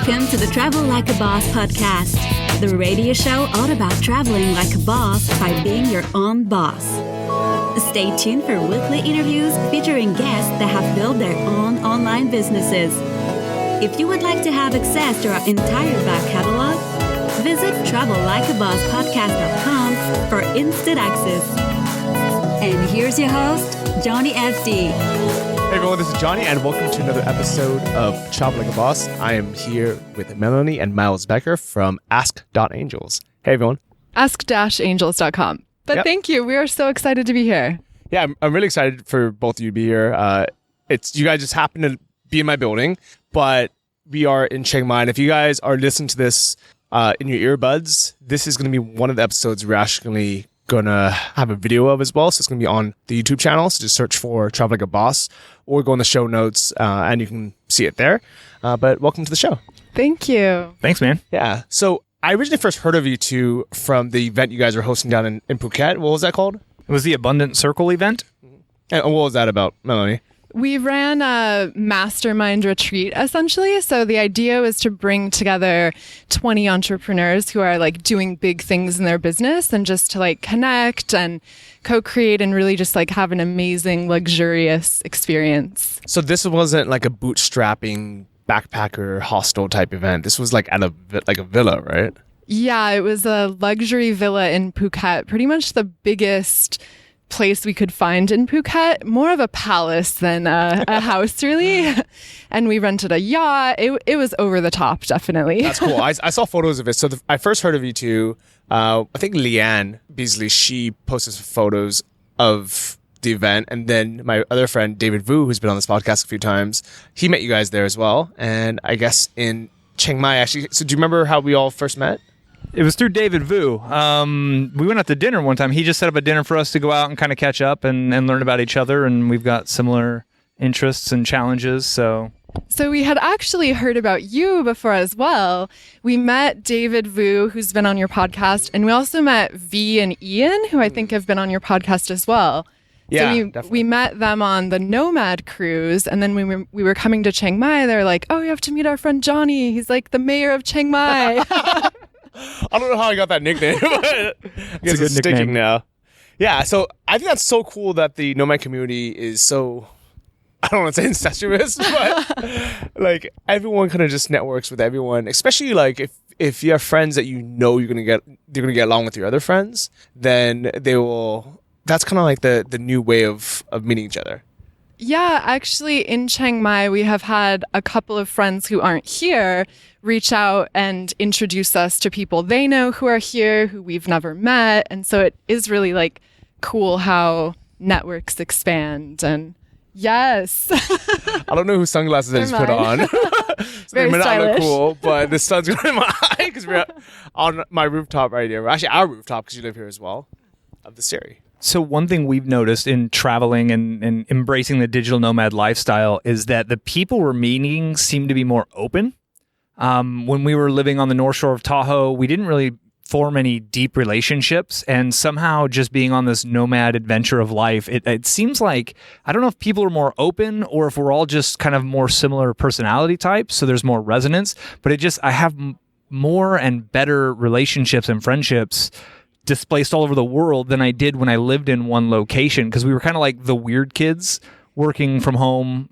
Welcome to the Travel Like a Boss podcast, the radio show all about traveling like a boss by being your own boss. Stay tuned for weekly interviews featuring guests that have built their own online businesses. If you would like to have access to our entire back catalog, visit travellikeabosspodcast.com for instant access. And here's your host, Johnny FD. Hey everyone, this is Johnny, and welcome to another episode of Travel Like a Boss. I am here with Melanie and Miles Becker from Ask.Angels. Hey everyone. Ask-angels.com. But Thank you. We are so excited to be here. Yeah, I'm really excited for both of you to be here. You guys just happen to be in my building, but we are in Chiang Mai. And if you guys are listening to this in your earbuds, this is going to be one of the episodes we're actually going to have a video of as well. So it's going to be on the YouTube channel. So just search for Travel Like a Boss or go in the show notes and you can see it there. But welcome to the show. Thank you. Thanks, man. Yeah. So I originally first heard of you two from the event you guys are hosting down in Phuket. What was that called? It was the Abundant Circle event. And what was that about, Melanie? We ran a mastermind retreat, essentially. So the idea was to bring together 20 entrepreneurs who are like doing big things in their business and just to like connect and co-create and really just like have an amazing, luxurious experience. So this wasn't like a bootstrapping backpacker hostel type event. This was like at a villa, right? Yeah, it was a luxury villa in Phuket, pretty much the biggest place we could find in Phuket, more of a palace than a house, really. And we rented a yacht. It was over the top, definitely. That's cool. I saw photos of it. So I first heard of you two. I think Leanne Beasley, she posted some photos of the event. And then my other friend, David Vu, who's been on this podcast a few times, he met you guys there as well. And I guess in Chiang Mai, actually. So do you remember how we all first met? It was through David Vu. We went out to dinner one time. He just set up a dinner for us to go out and kind of catch up and learn about each other. And we've got similar interests and challenges. So we had actually heard about you before as well. We met David Vu, who's been on your podcast. And we also met V and Ian, who I think have been on your podcast as well. Yeah, so we met them on the Nomad cruise, and then we were coming to Chiang Mai. They're like, "Oh, you have to meet our friend Johnny. He's like the mayor of Chiang Mai." I don't know how I got that nickname, but I guess it's sticking nickname now. Yeah, so I think that's so cool that the Nomad community is so, I don't want to say incestuous, but like everyone kind of just networks with everyone, especially like if you have friends that you know they're gonna get along with your other friends, then that's kind of like the new way of meeting each other. Yeah, actually in Chiang Mai, we have had a couple of friends who aren't here reach out and introduce us to people they know who are here, who we've never met. And so it is really like cool how networks expand. And yes. I don't know whose sunglasses I just put on. So Very they may not look stylish. cool, but the sun's going in my eye because we're on my rooftop right here. Actually, our rooftop because you live here as well, of the Siri. So one thing we've noticed in traveling and embracing the digital nomad lifestyle is that the people we're meeting seem to be more open. When we were living on the North Shore of Tahoe, we didn't really form any deep relationships. And somehow just being on this nomad adventure of life, it seems like, I don't know if people are more open or if we're all just kind of more similar personality types. So there's more resonance. But I have more and better relationships and friendships displaced all over the world than I did when I lived in one location, because we were kind of like the weird kids working from home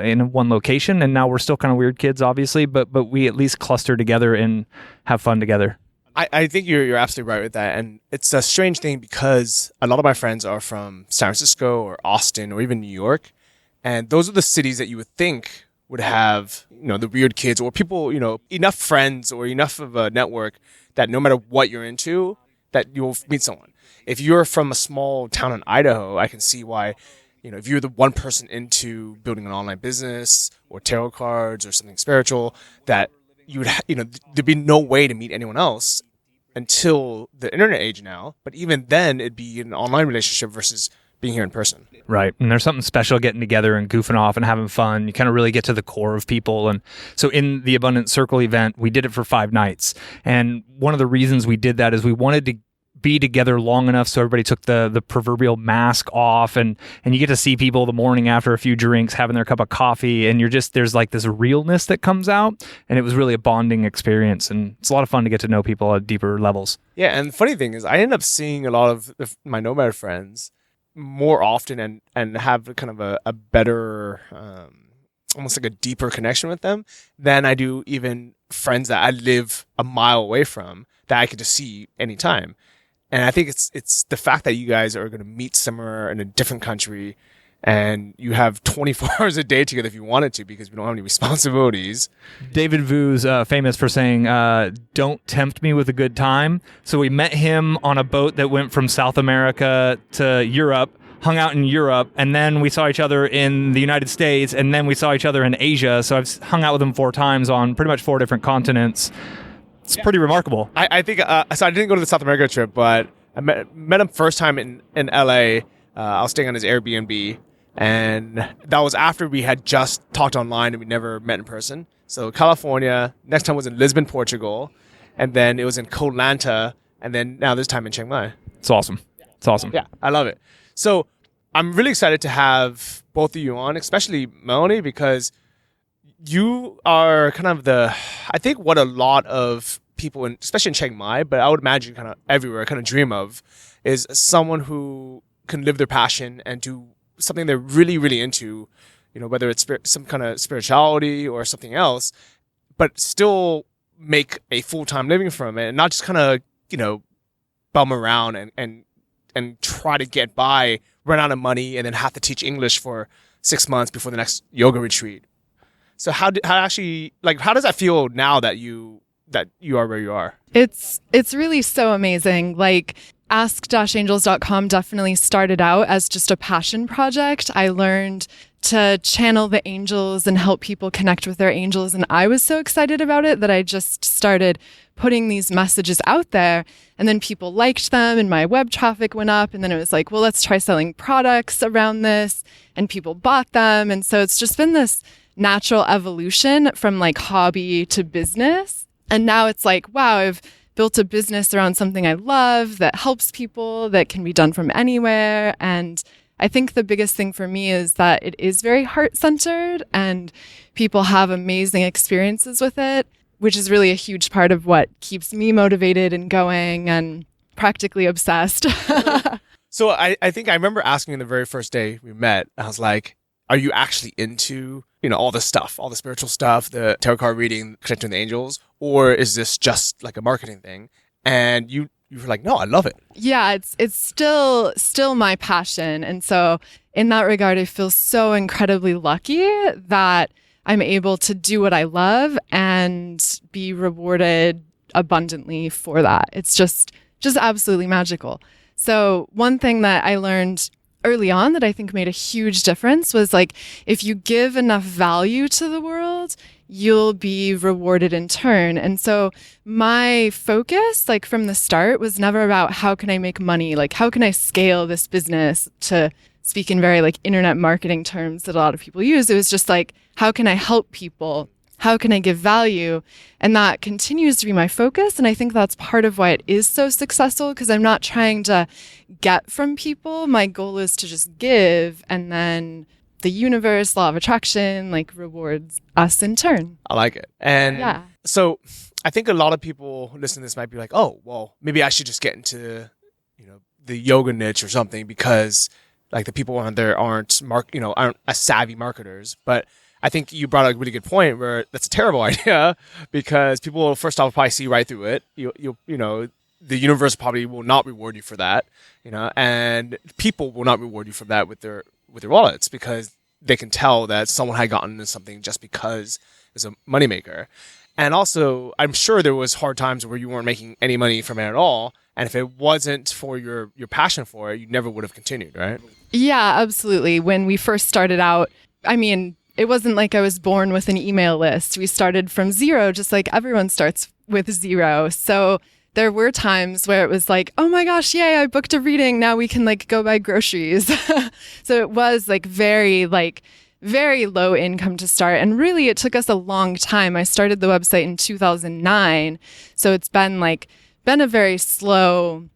in one location, and now we're still kind of weird kids, obviously, but we at least cluster together and have fun together. I think you're absolutely right with that, and it's a strange thing because a lot of my friends are from San Francisco or Austin or even New York, and those are the cities that you would think would have the weird kids or people enough friends or enough of a network that no matter what you're into, that you'll meet someone. If you're from a small town in Idaho, I can see why, if you're the one person into building an online business or tarot cards or something spiritual, that you would, there'd be no way to meet anyone else until the internet age now. But even then, it'd be an online relationship versus being here in person. Right. And there's something special getting together and goofing off and having fun. You kind of really get to the core of people. And so in the Abundant Circle event, we did it for 5 nights. And one of the reasons we did that is we wanted to be together long enough so everybody took the proverbial mask off, and you get to see people the morning after a few drinks having their cup of coffee, and there's like this realness that comes out, and it was really a bonding experience, and it's a lot of fun to get to know people at deeper levels. Yeah, and the funny thing is I end up seeing a lot of my Nomad friends more often and have kind of a better almost like a deeper connection with them than I do even friends that I live a mile away from that I could just see anytime. And I think it's the fact that you guys are going to meet somewhere in a different country and you have 24 hours a day together if you wanted to because we don't have any responsibilities. David Vu's famous for saying, don't tempt me with a good time. So we met him on a boat that went from South America to Europe, hung out in Europe, and then we saw each other in the United States, and then we saw each other in Asia. So I've hung out with him 4 times on pretty much 4 different continents. It's pretty remarkable. I think, so I didn't go to the South America trip, but I met him first time in LA. I was staying on his Airbnb, and that was after we had just talked online and we never met in person. So California, next time was in Lisbon, Portugal, and then it was in Koh Lanta, and then now this time in Chiang Mai. It's awesome. It's awesome. Yeah, I love it. So I'm really excited to have both of you on, especially Melanie, because you are kind of I think what a lot of people, especially in Chiang Mai, but I would imagine kind of everywhere, kind of dream of, is someone who can live their passion and do something they're really, really into, whether it's some kind of spirituality or something else, but still make a full-time living from it and not just kind of, bum around and try to get by, run out of money, and then have to teach English for 6 months before the next yoga retreat. So how does that feel now that you are where you are? It's really so amazing. Like, ask-angels.com definitely started out as just a passion project. I learned to channel the angels and help people connect with their angels. And I was so excited about it that I just started putting these messages out there, and then people liked them and my web traffic went up. And then it was like, well, let's try selling products around this, and people bought them. And so it's just been this natural evolution from like hobby to business. And now it's like, wow, I've built a business around something I love that helps people, that can be done from anywhere. And I think the biggest thing for me is that it is very heart-centered and people have amazing experiences with it, which is really a huge part of what keeps me motivated and going and practically obsessed. So I think I remember asking you the very first day we met, I was like, are you actually into, all the stuff, all the spiritual stuff, the tarot card reading, connecting with the angels, or is this just like a marketing thing? And you were like, no, I love it. Yeah, it's still my passion. And so in that regard, I feel so incredibly lucky that I'm able to do what I love and be rewarded abundantly for that. It's just absolutely magical. So one thing that I learned early on that I think made a huge difference was like, if you give enough value to the world, you'll be rewarded in turn. And so my focus, like from the start, was never about how can I make money? Like, how can I scale this business, to speak in very like internet marketing terms that a lot of people use. It was just like, how can I help people? How can I give value? And that continues to be my focus. And I think that's part of why it is so successful, because I'm not trying to get from people. My goal is to just give, and then the universe, law of attraction, like rewards us in turn. I like it. And yeah. So I think a lot of people listening to this might be like, oh, well, maybe I should just get into, the yoga niche or something, because like the people on there aren't as savvy marketers. But I think you brought a really good point where that's a terrible idea, because people will first off probably see right through it. The universe probably will not reward you for that, and people will not reward you for that with their wallets, because they can tell that someone had gotten into something just because it's a moneymaker. And also, I'm sure there was hard times where you weren't making any money from it at all. And if it wasn't for your passion for it, you never would have continued, right? Yeah, absolutely. When we first started out, I mean, it wasn't like I was born with an email list. We started from zero, just like everyone starts with zero. So there were times where it was like, oh my gosh, yay, I booked a reading. Now we can like go buy groceries. So it was like very low income to start. And really it took us a long time. I started the website in 2009. So it's been a very slow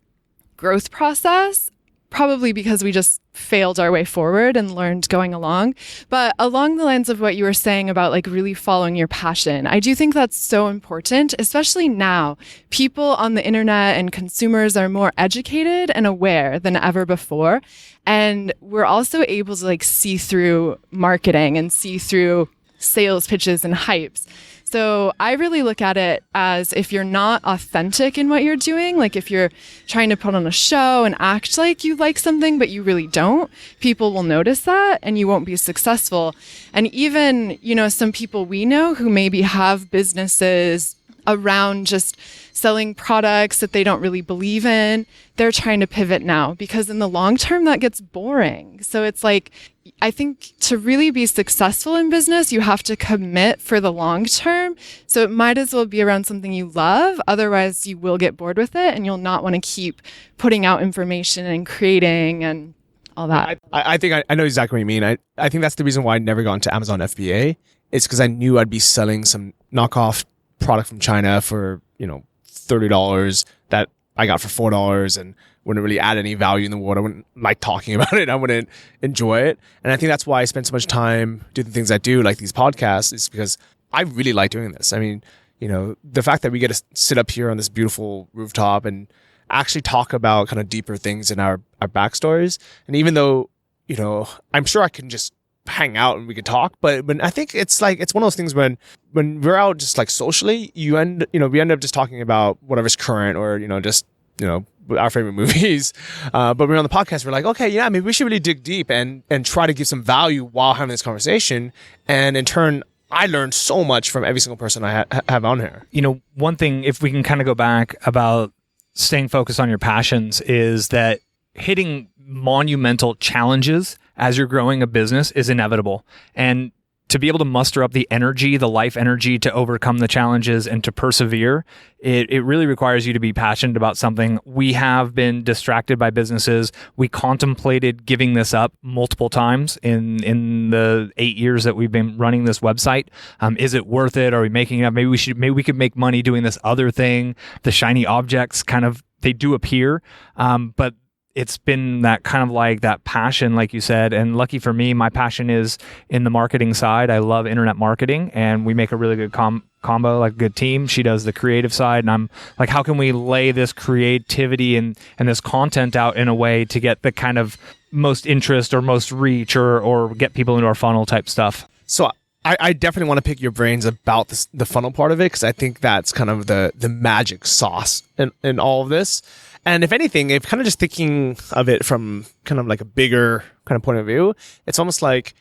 growth process, probably because we just failed our way forward and learned going along. But along the lines of what you were saying about like really following your passion, I do think that's so important, especially now. People on the internet and consumers are more educated and aware than ever before. And we're also able to like see through marketing and see through sales pitches and hypes. So I really look at it as if you're not authentic in what you're doing, like if you're trying to put on a show and act like you like something, but you really don't, people will notice that and you won't be successful. And even, some people we know who maybe have businesses around just selling products that they don't really believe in, they're trying to pivot now because in the long term that gets boring. So it's like, I think to really be successful in business, you have to commit for the long term. So it might as well be around something you love. Otherwise, you will get bored with it and you'll not want to keep putting out information and creating and all that. I think I know exactly what you mean. I think that's the reason why I never got into Amazon FBA. It's because I knew I'd be selling some knockoff product from China for, $30 that I got for $4 and wouldn't really add any value in the world. I wouldn't like talking about it. I wouldn't enjoy it. And I think that's why I spend so much time doing the things I do, like these podcasts, is because I really like doing this. I mean, the fact that we get to sit up here on this beautiful rooftop and actually talk about kind of deeper things in our backstories. And even though, I'm sure I can just hang out and we can talk, but I think it's one of those things when we're out just like socially, we end up just talking about whatever's current or, our favorite movies. But when we're on the podcast, we're like, okay, yeah, maybe we should really dig deep and try to give some value while having this conversation. And in turn, I learned so much from every single person I have on here. One thing, if we can kind of go back about staying focused on your passions, is that hitting monumental challenges as you're growing a business is inevitable. And to be able to muster up the energy, the life energy to overcome the challenges and to persevere, it really requires you to be passionate about something. We have been distracted by businesses. We contemplated giving this up multiple times in the 8 years that we've been running this website. Is it worth it? Are we making it up? Maybe we could make money doing this other thing. The shiny objects they do appear, but it's been that kind of like that passion, like you said. And lucky for me, my passion is in the marketing side. I love internet marketing and we make a really good combo, like a good team. She does the creative side. And I'm like, how can we lay this creativity and this content out in a way to get the kind of most interest or most reach or get people into our funnel type stuff? So I definitely want to pick your brains about the funnel part of it, because I think that's kind of the magic sauce in all of this. And if anything, if kind of just thinking of it from kind of like a bigger kind of point of view, it's almost like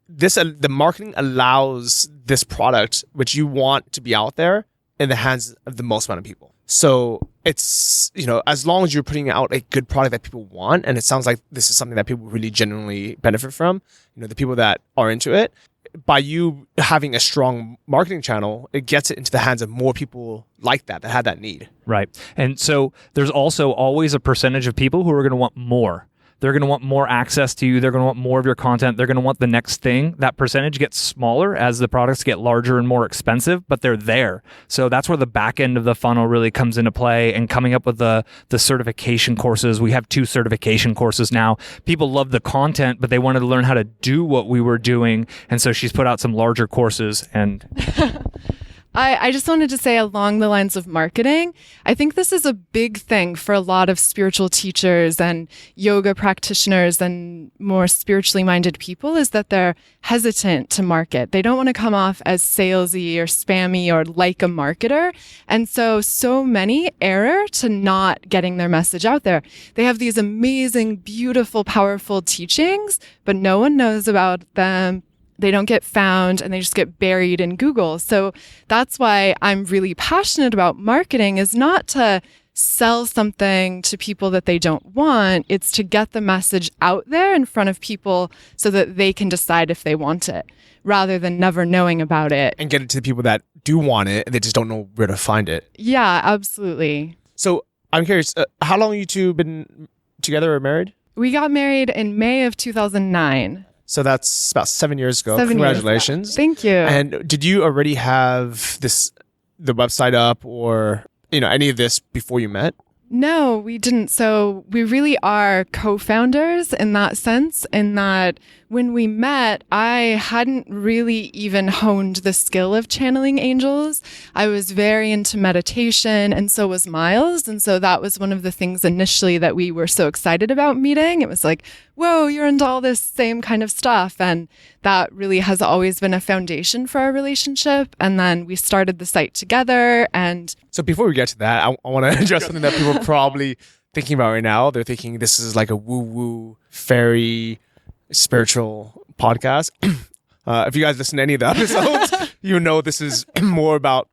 the marketing allows this product, which you want to be out there, in the hands of the most amount of people. So it's, as long as you're putting out a good product that people want, and it sounds like this is something that people really genuinely benefit from, the people that are into it, by you having a strong marketing channel, it gets it into the hands of more people like that had that need. Right. And so there's also always a percentage of people who are going to want more. They're going to want more access to you. They're going to want more of your content. They're going to want the next thing. That percentage gets smaller as the products get larger and more expensive, but they're there. So that's where the back end of the funnel really comes into play, and coming up with the certification courses. We have 2 certification courses now. People love the content, but they wanted to learn how to do what we were doing. And so she's put out some larger courses. And I just wanted to say, along the lines of marketing, I think this is a big thing for a lot of spiritual teachers and yoga practitioners and more spiritually minded people, is that they're hesitant to market. They don't want to come off as salesy or spammy or like a marketer. And so many err to not getting their message out there. They have these amazing, beautiful, powerful teachings, but no one knows about them. They don't get found and they just get buried in Google. So that's why I'm really passionate about marketing, is not to sell something to people that they don't want. It's to get the message out there in front of people so that they can decide if they want it, rather than never knowing about it. And get it to the people that do want it and they just don't know where to find it. Yeah, absolutely. So I'm curious, how long have you two been together or married? We got married in May of 2009. So that's about 7 years ago. 7 Congratulations. years. Thank you. And did you already have the website up or, any of this before you met? No, we didn't. So we really are co-founders in that sense, in that when we met, I hadn't really even honed the skill of channeling angels. I was very into meditation, and so was Miles. And so that was one of the things initially that we were so excited about meeting. It was like, whoa, you're into all this same kind of stuff. And that really has always been a foundation for our relationship. And then we started the site together. And So before we get to that, I want to address something that people are probably thinking about right now. They're thinking this is like a woo-woo, fairy, spiritual podcast. If you guys listen to any of the episodes, you know this is more about,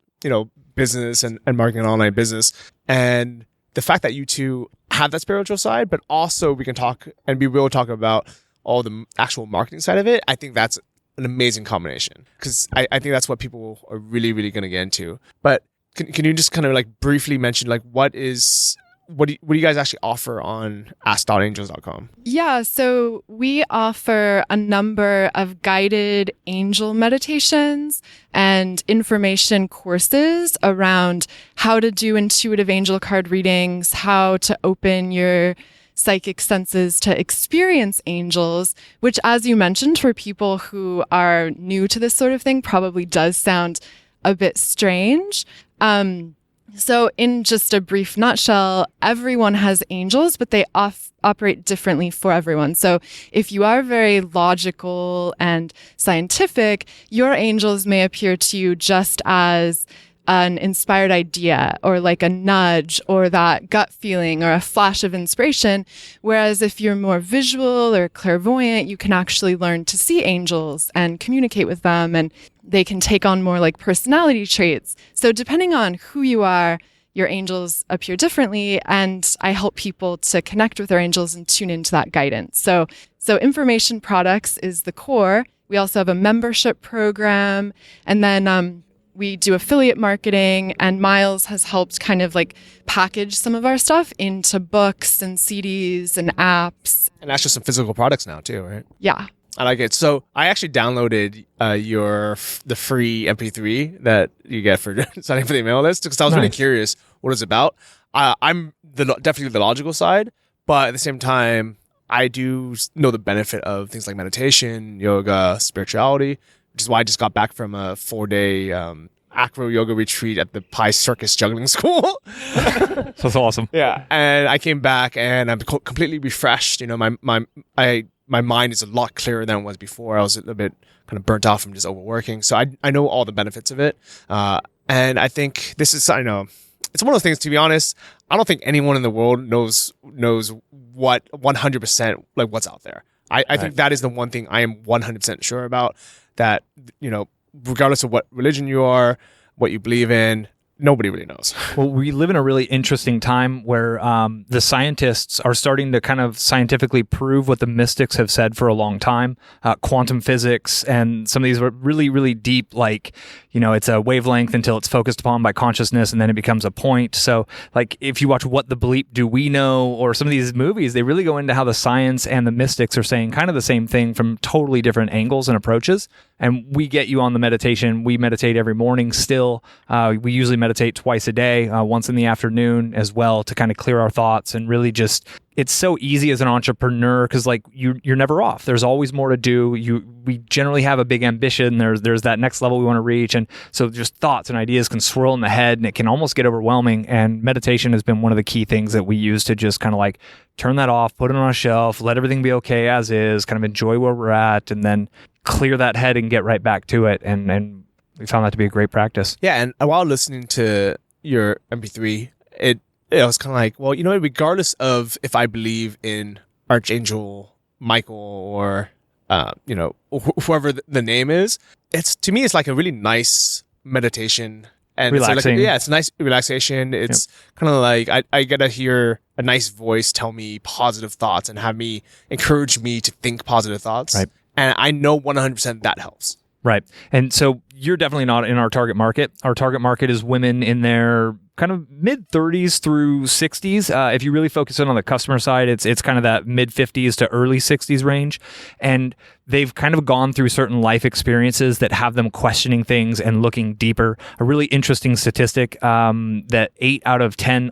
business and marketing and online business. And the fact that you two have that spiritual side, but also we can talk and we will talk about all the actual marketing side of it. I think that's an amazing combination because I think that's what people are really, really going to get into. But can you just kind of like briefly mention like what do you guys actually offer on ask.angels.com? yeah, so we offer a number of guided angel meditations and information courses around how to do intuitive angel card readings, how to open your psychic senses to experience angels, which, as you mentioned, for people who are new to this sort of thing, probably does sound a bit strange. So in just a brief nutshell, everyone has angels, but they operate differently for everyone. So if you are very logical and scientific, your angels may appear to you just as an inspired idea or like a nudge or that gut feeling or a flash of inspiration. Whereas if you're more visual or clairvoyant, you can actually learn to see angels and communicate with them, and they can take on more like personality traits. So depending on who you are, your angels appear differently, and I help people to connect with their angels and tune into that guidance. So information products is the core. We also have a membership program, and then we do affiliate marketing, and Miles has helped kind of like package some of our stuff into books and CDs and apps. And actually some physical products now too, right? Yeah. I like it. So I actually downloaded the free MP3 that you get for signing up for the email list because I was really curious what it's about. I'm definitely the logical side, but at the same time, I do know the benefit of things like meditation, yoga, spirituality, which is why I just got back from a 4-day acro yoga retreat at the Pi Circus Juggling School. That's awesome. Yeah, and I came back and I'm completely refreshed. My mind is a lot clearer than it was before. I was a little bit kind of burnt out from just overworking. So I know all the benefits of it. And I think this is, I know, it's one of those things, to be honest, I don't think anyone in the world knows what 100% like what's out there. I think that is the one thing I am 100% sure about, that, regardless of what religion you are, what you believe in, nobody really knows. Well, we live in a really interesting time where the scientists are starting to kind of scientifically prove what the mystics have said for a long time. Quantum physics and some of these were really, really deep, like, it's a wavelength until it's focused upon by consciousness and then it becomes a point. So like if you watch What the Bleep Do We Know or some of these movies, they really go into how the science and the mystics are saying kind of the same thing from totally different angles and approaches. And we get you on the meditation. We meditate every morning still. We usually meditate twice a day, once in the afternoon as well, to kind of clear our thoughts and really just, it's so easy as an entrepreneur because like you're never off. There's always more to do. We generally have a big ambition. There's that next level we want to reach. And so just thoughts and ideas can swirl in the head and it can almost get overwhelming. And meditation has been one of the key things that we use to just kind of like turn that off, put it on a shelf, let everything be okay as is, kind of enjoy where we're at, and then clear that head and get right back to it. And we found that to be a great practice. Yeah. And while listening to your MP3, it was kind of like, well, regardless of if I believe in Archangel Michael or, whoever the name is, to me, it's like a really nice meditation. And relaxing. It's a nice relaxation. It's kind of like I get to hear a nice voice tell me positive thoughts and encourage me to think positive thoughts. Right. And I know 100% that helps. Right. And so you're definitely not in our target market. Our target market is women in their kind of mid 30s through 60s. If you really focus in on the customer side, it's kind of that mid 50s to early 60s range. And they've kind of gone through certain life experiences that have them questioning things and looking deeper. A really interesting statistic that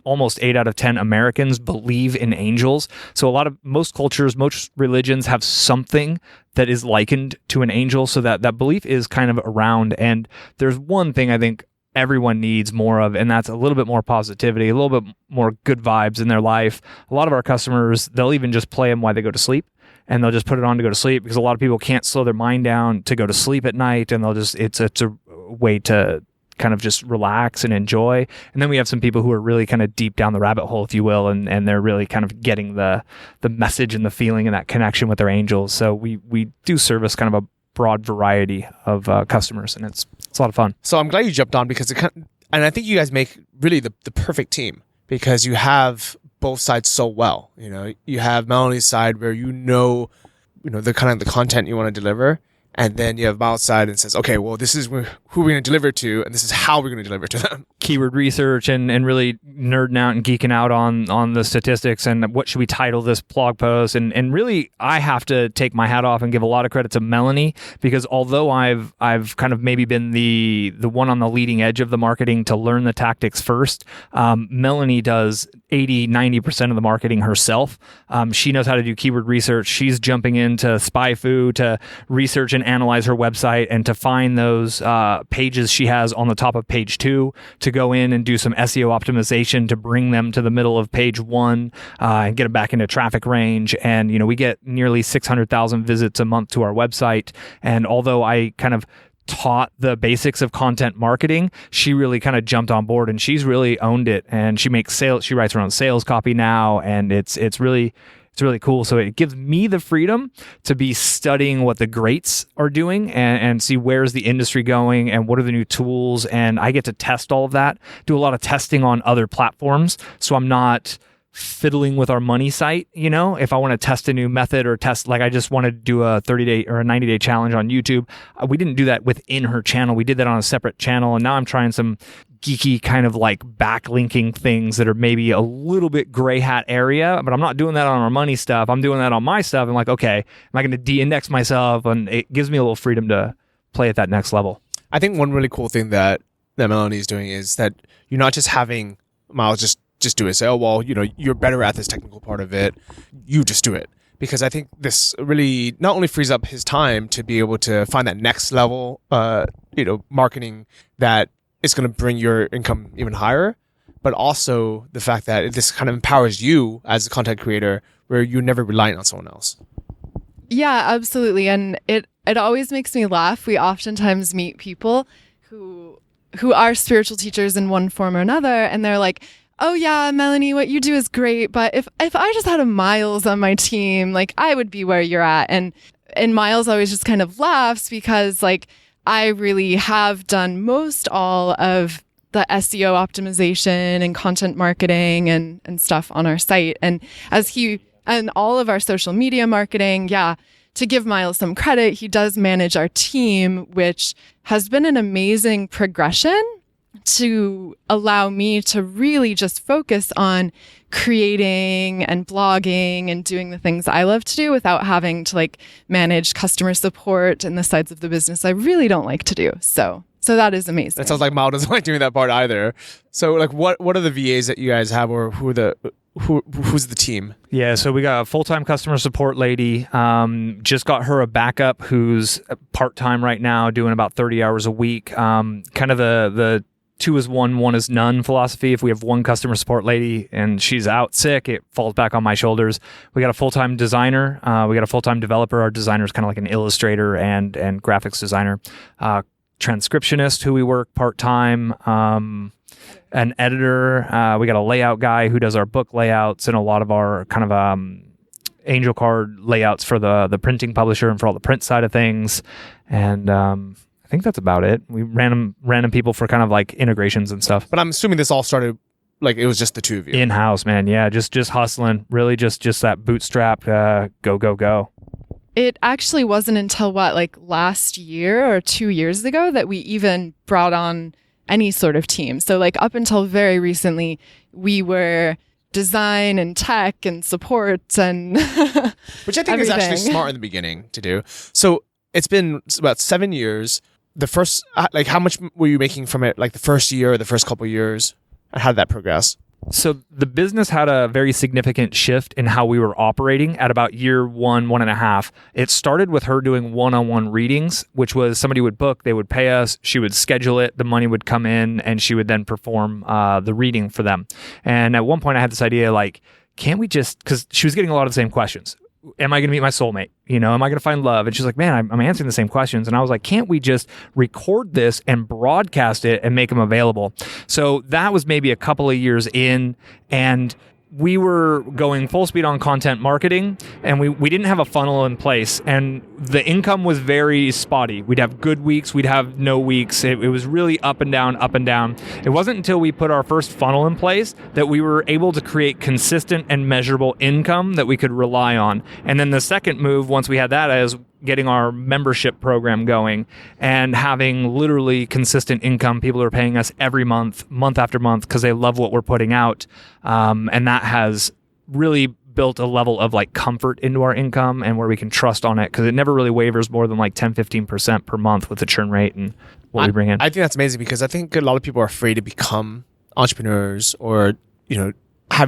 almost 8 out of 10 Americans believe in angels. So most cultures, most religions have something that is likened to an angel. So that belief is kind of around. And there's one thing I think everyone needs more of, and that's a little bit more positivity, a little bit more good vibes in their life. A lot of our customers, they'll even just play them while they go to sleep, and they'll just put it on to go to sleep, because a lot of people can't slow their mind down to go to sleep at night, and it's a way to kind of just relax and enjoy. And then we have some people who are really kind of deep down the rabbit hole, if you will, and they're really kind of getting the message and the feeling and that connection with their angels. So we do service kind of a broad variety of customers, and it's a lot of fun. So I'm glad you jumped on, because and I think you guys make really the perfect team, because you have both sides so well. You know, you have Melanie's side where you know the kind of the content you want to deliver, and then you have Miles' side and says, okay, well, this is who we're going to deliver to, and this is how we're going to deliver to them. Keyword research and really nerding out and geeking out on the statistics and what should we title this blog post. And really, I have to take my hat off and give a lot of credit to Melanie, because although I've kind of maybe been the one on the leading edge of the marketing to learn the tactics first, Melanie does 80-90% of the marketing herself. She knows how to do keyword research. She's jumping into SpyFu to research and analyze her website, and to find those pages she has on the top of page 2, to go in and do some SEO optimization to bring them to the middle of page 1 and get them back into traffic range. And we get nearly 600,000 visits a month to our website. And although I kind of taught the basics of content marketing, she really kind of jumped on board, and she's really owned it. And she makes sales. She writes her own sales copy now, and it's really cool. So it gives me the freedom to be studying what the greats are doing and see where's the industry going and what are the new tools. And I get to test all of that, do a lot of testing on other platforms. So I'm not fiddling with our money site. If I want to test a new method or test, like I just wanted to do a 30-day or a 90-day challenge on YouTube. We didn't do that within her channel. We did that on a separate channel. And now I'm trying some geeky kind of like backlinking things that are maybe a little bit gray hat area, but I'm not doing that on our money stuff. I'm doing that on my stuff. I'm like, okay, am I going to de-index myself? And it gives me a little freedom to play at that next level. I think one really cool thing that Melanie is doing is that you're not just having Miles just do it. Say, oh, well, you're better at this technical part of it. You just do it. Because I think this really not only frees up his time to be able to find that next level, marketing that is going to bring your income even higher, but also the fact that this kind of empowers you as a content creator where you're never reliant on someone else. Yeah, absolutely. And it always makes me laugh. We oftentimes meet people who are spiritual teachers in one form or another, and they're like, oh yeah, Melanie, what you do is great, but if I just had a Miles on my team, like I would be where you're at. And Miles always just kind of laughs, because like I really have done most all of the SEO optimization and content marketing and stuff on our site. And and all of our social media marketing, to give Miles some credit, he does manage our team, which has been an amazing progression to allow me to really just focus on creating and blogging and doing the things I love to do without having to like manage customer support and the sides of the business I really don't like to do. So that is amazing. It sounds like Miles doesn't like doing that part either. So like what are the VAs that you guys have, or who's the team? Yeah, so we got a full-time customer support lady. Just got her a backup who's part-time right now, doing about 30 hours a week. Kind of the 2 is 1, 1 is none philosophy. If we have one customer support lady and she's out sick, it falls back on my shoulders. We got a full-time designer. We got a full-time developer. Our designer is kind of like an illustrator and graphics designer. Transcriptionist who we work part-time. An editor. We got a layout guy who does our book layouts and a lot of our kind of angel card layouts for the printing publisher and for all the print side of things. And I think that's about it. We random people for kind of like integrations and stuff. But I'm assuming this all started like it was just the two of you. In-house, man. Yeah, just hustling. Really just that bootstrap go. It actually wasn't until last year or 2 years ago that we even brought on any sort of team. So up until very recently, we were design and tech and support and which I think is actually smart in the beginning to do. So it's been about 7 years. The first, how much were you making from it? The first year or the first couple of years? How did that progress? So the business had a very significant shift in how we were operating at about year 1.5. It started with her doing one-on-one readings, which was somebody would book, they would pay us, she would schedule it, the money would come in, and she would then perform the reading for them. And at one point I had this idea, can't we just, because she was getting a lot of the same questions. Am I going to meet my soulmate? Am I going to find love? And she's like, man, I'm answering the same questions. And I was like, can't we just record this and broadcast it and make them available? So that was maybe a couple of years in, and we were going full speed on content marketing, and we didn't have a funnel in place, and the income was very spotty. We'd have good weeks, we'd have no weeks. It was really up and down, up and down. It wasn't until we put our first funnel in place that we were able to create consistent and measurable income that we could rely on. And then the second move, once we had that, is getting our membership program going and having literally consistent income. People are paying us every month after month, because they love what we're putting out. And that has really built a level of comfort into our income and where we can trust on it, because it never really wavers more than 10-15% per month with the churn rate and what we bring in. I think that's amazing, because I think a lot of people are afraid to become entrepreneurs or, have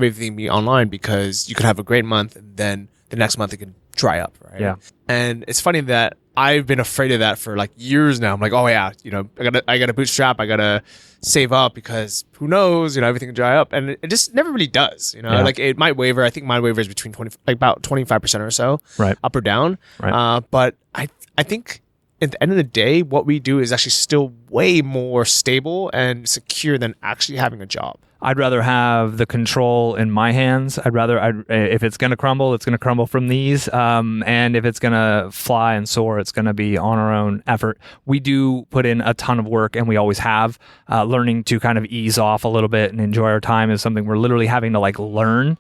everything be online, because you could have a great month and then the next month it can dry up, right? Yeah. And it's funny that I've been afraid of that for years now. I'm like, oh yeah, I gotta bootstrap, I gotta save up, because who knows, everything can dry up, and it just never really does. Yeah. It might waver. I think mine wavers between about 25% or so, right, up or down. Right. But I think at the end of the day, what we do is actually still way more stable and secure than actually having a job. I'd rather have the control in my hands. If it's going to crumble, it's going to crumble from these. And if it's going to fly and soar, it's going to be on our own effort. We do put in a ton of work, and we always have. Learning to kind of ease off a little bit and enjoy our time is something we're literally having to learn,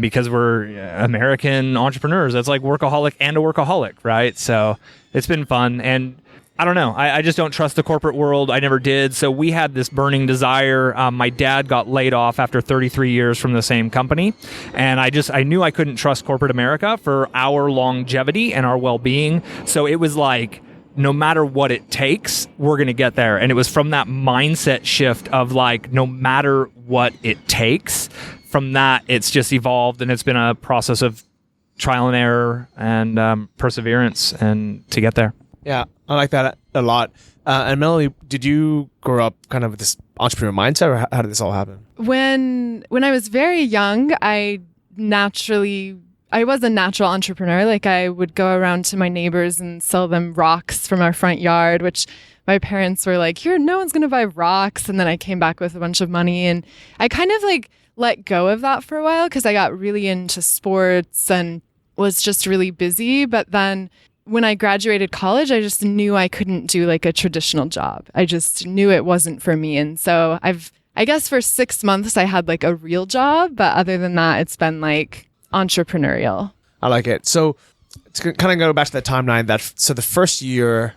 because we're American entrepreneurs. That's workaholic and a workaholic, right? So it's been fun. And I don't know. I just don't trust the corporate world. I never did. So we had this burning desire. My dad got laid off after 33 years from the same company. And I knew I couldn't trust corporate America for our longevity and our well-being. So it was no matter what it takes, we're going to get there. And it was from that mindset shift of no matter what it takes. From that, it's just evolved, and it's been a process of trial and error and perseverance and to get there. Yeah, I like that a lot. And Melanie, did you grow up kind of with this entrepreneur mindset, or how did this all happen? When I was very young, I was a natural entrepreneur. I would go around to my neighbors and sell them rocks from our front yard, which my parents were like, no one's going to buy rocks. And then I came back with a bunch of money, and I kind of let go of that for a while, because I got really into sports and was just really busy. But then when I graduated college, I just knew I couldn't do a traditional job. I just knew it wasn't for me. And so I guess for 6 months I had a real job, but other than that, it's been entrepreneurial. I like it. So to kind of go back to that timeline, so the first year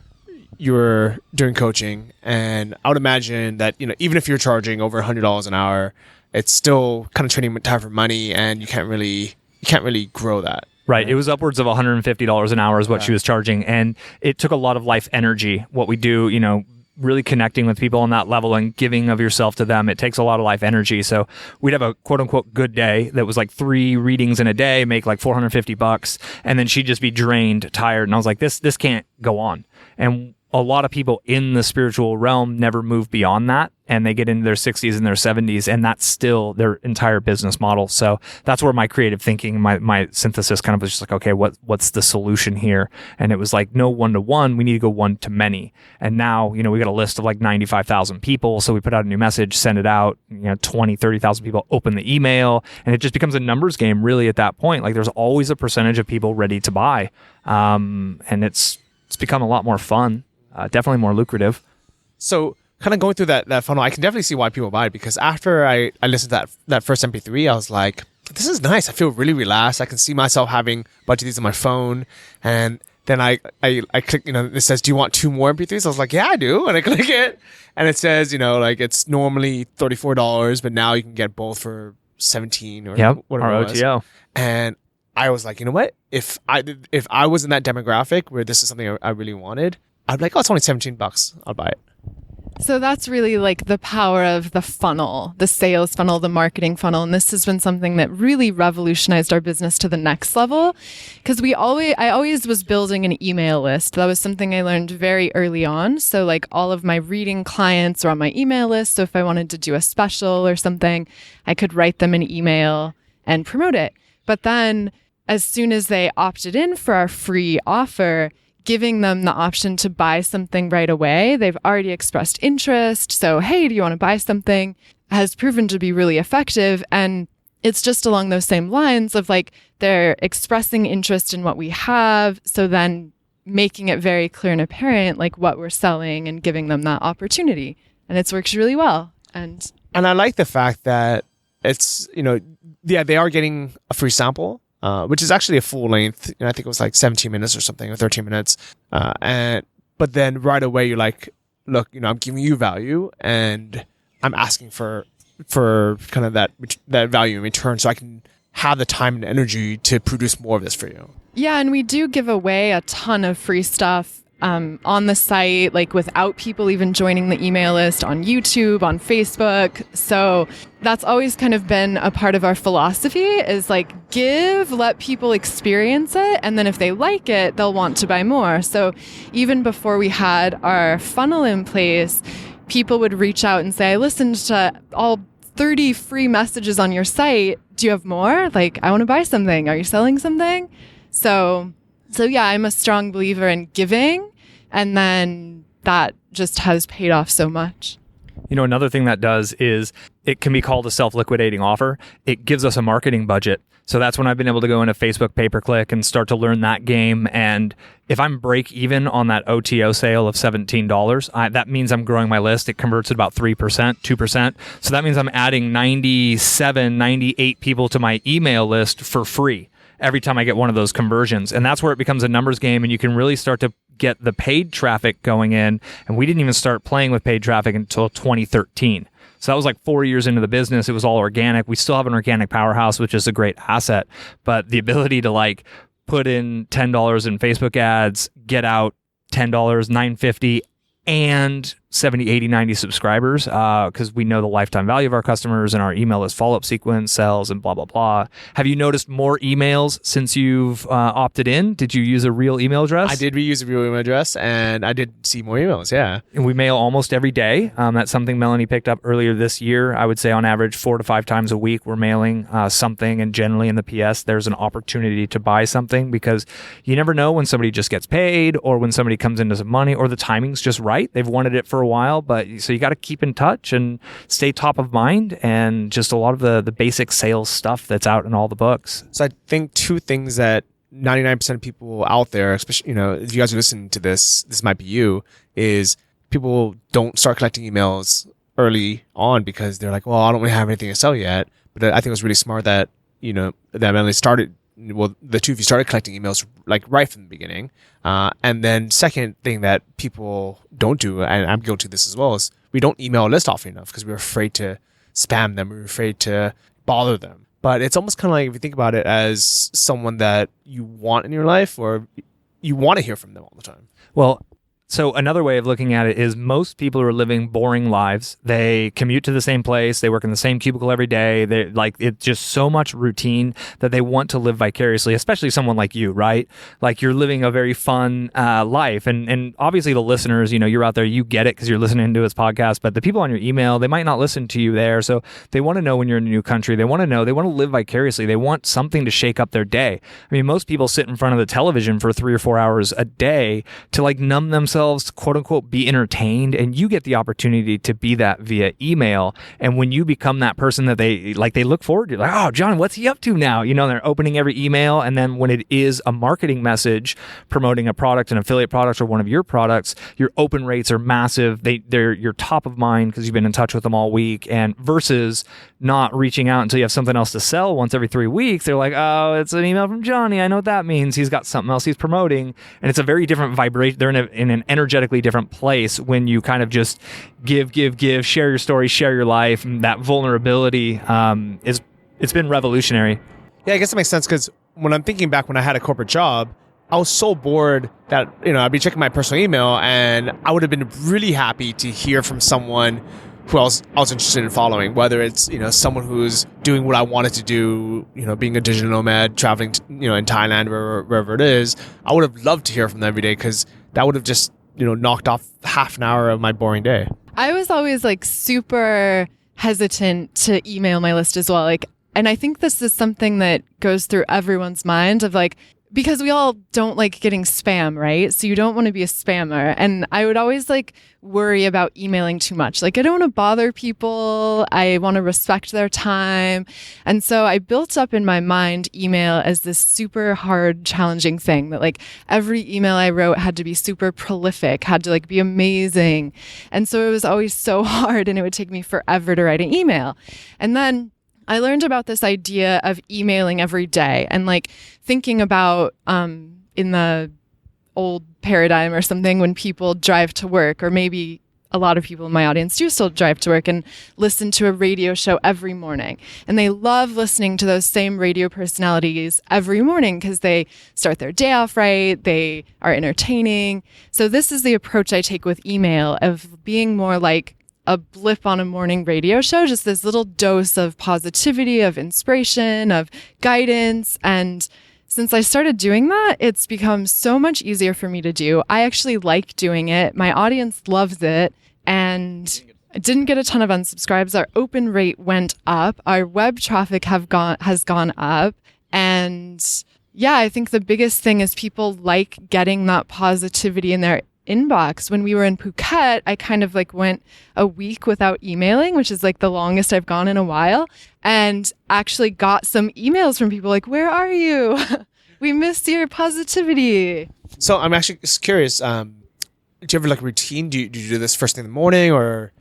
you were doing coaching, and I would imagine that, even if you're charging over $100 an hour, it's still kind of trading time for money, and you can't really grow that. Right. It was upwards of $150 an hour is what she was charging. And it took a lot of life energy. What we do, really connecting with people on that level and giving of yourself to them, it takes a lot of life energy. So we'd have a quote unquote good day that was 3 readings in a day, make $450. And then she'd just be drained, tired. And I was like, this can't go on. And a lot of people in the spiritual realm never move beyond that, and they get into their 60s and their 70s, and that's still their entire business model. So that's where my creative thinking, my synthesis kind of was just okay, what's the solution here? And it was no one-to-one, we need to go one-to-many. And now, we got a list of 95,000 people, so we put out a new message, send it out, 20, 30,000 people open the email, and it just becomes a numbers game really at that point. There's always a percentage of people ready to buy. And it's become a lot more fun. Definitely more lucrative. So kind of going through that funnel, I can definitely see why people buy it, because after I listened to that first MP3, I was like, this is nice. I feel really relaxed. I can see myself having a bunch of these on my phone. And then I click, it says, do you want 2 more MP3s? I was like, yeah, I do. And I click it. And it says, like it's normally $34, but now you can get both for 17 or whatever it was. OTO. And I was like, you know what? If I was in that demographic where this is something I really wanted, I'd be like, oh, it's only $17. I'll buy it. So that's really like the power of the funnel, the sales funnel, the marketing funnel. And this has been something that really revolutionized our business to the next level. Because I always was building an email list. That was something I learned very early on. So like all of my reading clients are on my email list. So if I wanted to do a special or something, I could write them an email and promote it. But then as soon as they opted in for our free offer, giving them the option to buy something right away. They've already expressed interest. So, hey, do you want to buy something? Has proven to be really effective. And it's just along those same lines of like they're expressing interest in what we have. So then making it very clear and apparent like what we're selling and giving them that opportunity. And it's worked really well. And I like the fact that it's, they are getting a free sample. Which is actually a full length. I think it was like 17 minutes or something, or 13 minutes. But then right away you're like, look, I'm giving you value, and I'm asking for kind of that value in return, so I can have the time and energy to produce more of this for you. Yeah, and we do give away a ton of free stuff on the site, like without people even joining the email list, on YouTube, on Facebook. So that's always kind of been a part of our philosophy, is like let people experience it. And then if they like it, they'll want to buy more. So even before we had our funnel in place, people would reach out and say, I listened to all 30 free messages on your site. Do you have more? Like, I want to buy something. Are you selling something? So yeah, I'm a strong believer in giving, and then that just has paid off so much. Another thing that does is it can be called a self-liquidating offer. It gives us a marketing budget. So that's when I've been able to go into Facebook pay-per-click and start to learn that game. And if I'm break even on that OTO sale of $17, that means I'm growing my list. It converts at about 3%, 2%. So that means I'm adding 97, 98 people to my email list for free every time I get one of those conversions. And that's where it becomes a numbers game, and you can really start to get the paid traffic going in. And we didn't even start playing with paid traffic until 2013. So that was like 4 years into the business. It was all organic. We still have an organic powerhouse, which is a great asset. But the ability to like put in $10 in Facebook ads, get out $10, $9.50, and 70, 80, 90 subscribers, because we know the lifetime value of our customers and our email list follow-up sequence, sells, and blah, blah, blah. Have you noticed more emails since you've opted in? Did you use a real email address? I did reuse a real email address, and I did see more emails, yeah. And we mail almost every day. That's something Melanie picked up earlier this year. I would say on average 4 to 5 times a week we're mailing something, and generally in the PS there's an opportunity to buy something, because you never know when somebody just gets paid or when somebody comes into some money or the timing's just right. They've wanted it for a while, but so you got to keep in touch and stay top of mind, and just a lot of the basic sales stuff that's out in all the books. So I think 2 things that 99% of people out there, especially, if you guys are listening to this might be you, is people don't start collecting emails early on because they're like, well, I don't really have anything to sell yet. But I think it was really smart that, that Melanie started, well, the two of you started collecting emails like right from the beginning. And then second thing that people don't do, and I'm guilty of this as well, is we don't email a list often enough because we're afraid to spam them. We're afraid to bother them. But it's almost kind of like, if you think about it, as someone that you want in your life, or you want to hear from them all the time. Well, so another way of looking at it is most people are living boring lives. They commute to the same place. They work in the same cubicle every day. They like, it's just so much routine that they want to live vicariously, especially someone like you, right? Like, you're living a very fun life. And obviously the listeners, you're out there, you get it because you're listening to this podcast, but the people on your email, they might not listen to you there. So they want to know when you're in a new country. They want to live vicariously. They want something to shake up their day. I mean, most people sit in front of the television for 3 or 4 hours a day to like numb themselves themselves to quote unquote be entertained, and you get the opportunity to be that via email. And when you become that person that they look forward to, like, oh, John, what's he up to now? They're opening every email. And then when it is a marketing message promoting a product, an affiliate product, or one of your products, your open rates are massive. You're top of mind because you've been in touch with them all week. And versus not reaching out until you have something else to sell once every 3 weeks, they're like, oh, it's an email from Johnny. I know what that means. He's got something else he's promoting. And it's a very different vibration. They're in an energetically different place when you kind of just give, share your story, share your life. And that vulnerability it's been revolutionary. Yeah, I guess that makes sense because when I'm thinking back when I had a corporate job, I was so bored that, I'd be checking my personal email and I would have been really happy to hear from someone who I was interested in following, whether it's, someone who's doing what I wanted to do, being a digital nomad, traveling, in Thailand, wherever it is. I would have loved to hear from them every day because that would have just, knocked off half an hour of my boring day. I was always super hesitant to email my list as well. And I think this is something that goes through everyone's mind of because we all don't like getting spam, right? So you don't want to be a spammer. And I would always worry about emailing too much. I don't want to bother people. I want to respect their time. And so I built up in my mind email as this super hard, challenging thing that every email I wrote had to be super prolific, had to be amazing. And so it was always so hard and it would take me forever to write an email. And then I learned about this idea of emailing every day and thinking about in the old paradigm or something when people drive to work, or maybe a lot of people in my audience do still drive to work and listen to a radio show every morning. And they love listening to those same radio personalities every morning because they start their day off right. They are entertaining. So this is the approach I take with email of being more like a blip on a morning radio show, just this little dose of positivity, of inspiration, of guidance. And since I started doing that, it's become so much easier for me to do. I actually like doing it. My audience loves it. And I didn't get a ton of unsubscribes. Our open rate went up. Our web traffic has gone up. And yeah, I think the biggest thing is people like getting that positivity in their inbox. When we were in Phuket, I kind of went a week without emailing, which is the longest I've gone in a while, and actually got some emails from people where are you? We missed your positivity. So I'm actually just curious, do you have a routine? Do you do this first thing in the morning, or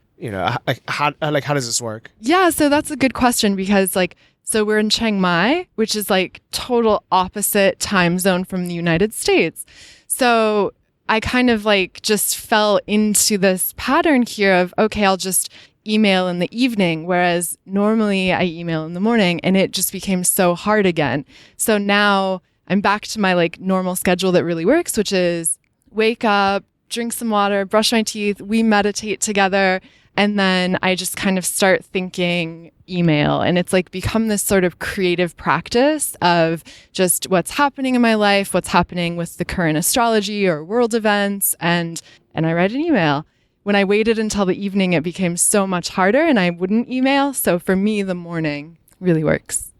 how does this work? Yeah, so that's a good question because so we're in Chiang Mai, which is total opposite time zone from the United States. So I kind of just fell into this pattern here of, okay, I'll just email in the evening, whereas normally I email in the morning, and it just became so hard again. So now I'm back to my normal schedule that really works, which is wake up, drink some water, brush my teeth, we meditate together, and then I just kind of start thinking email. And it's become this sort of creative practice of just what's happening in my life, what's happening with the current astrology or world events, and I write an email. When I waited until the evening, it became so much harder and I wouldn't email. So for me, the morning really works.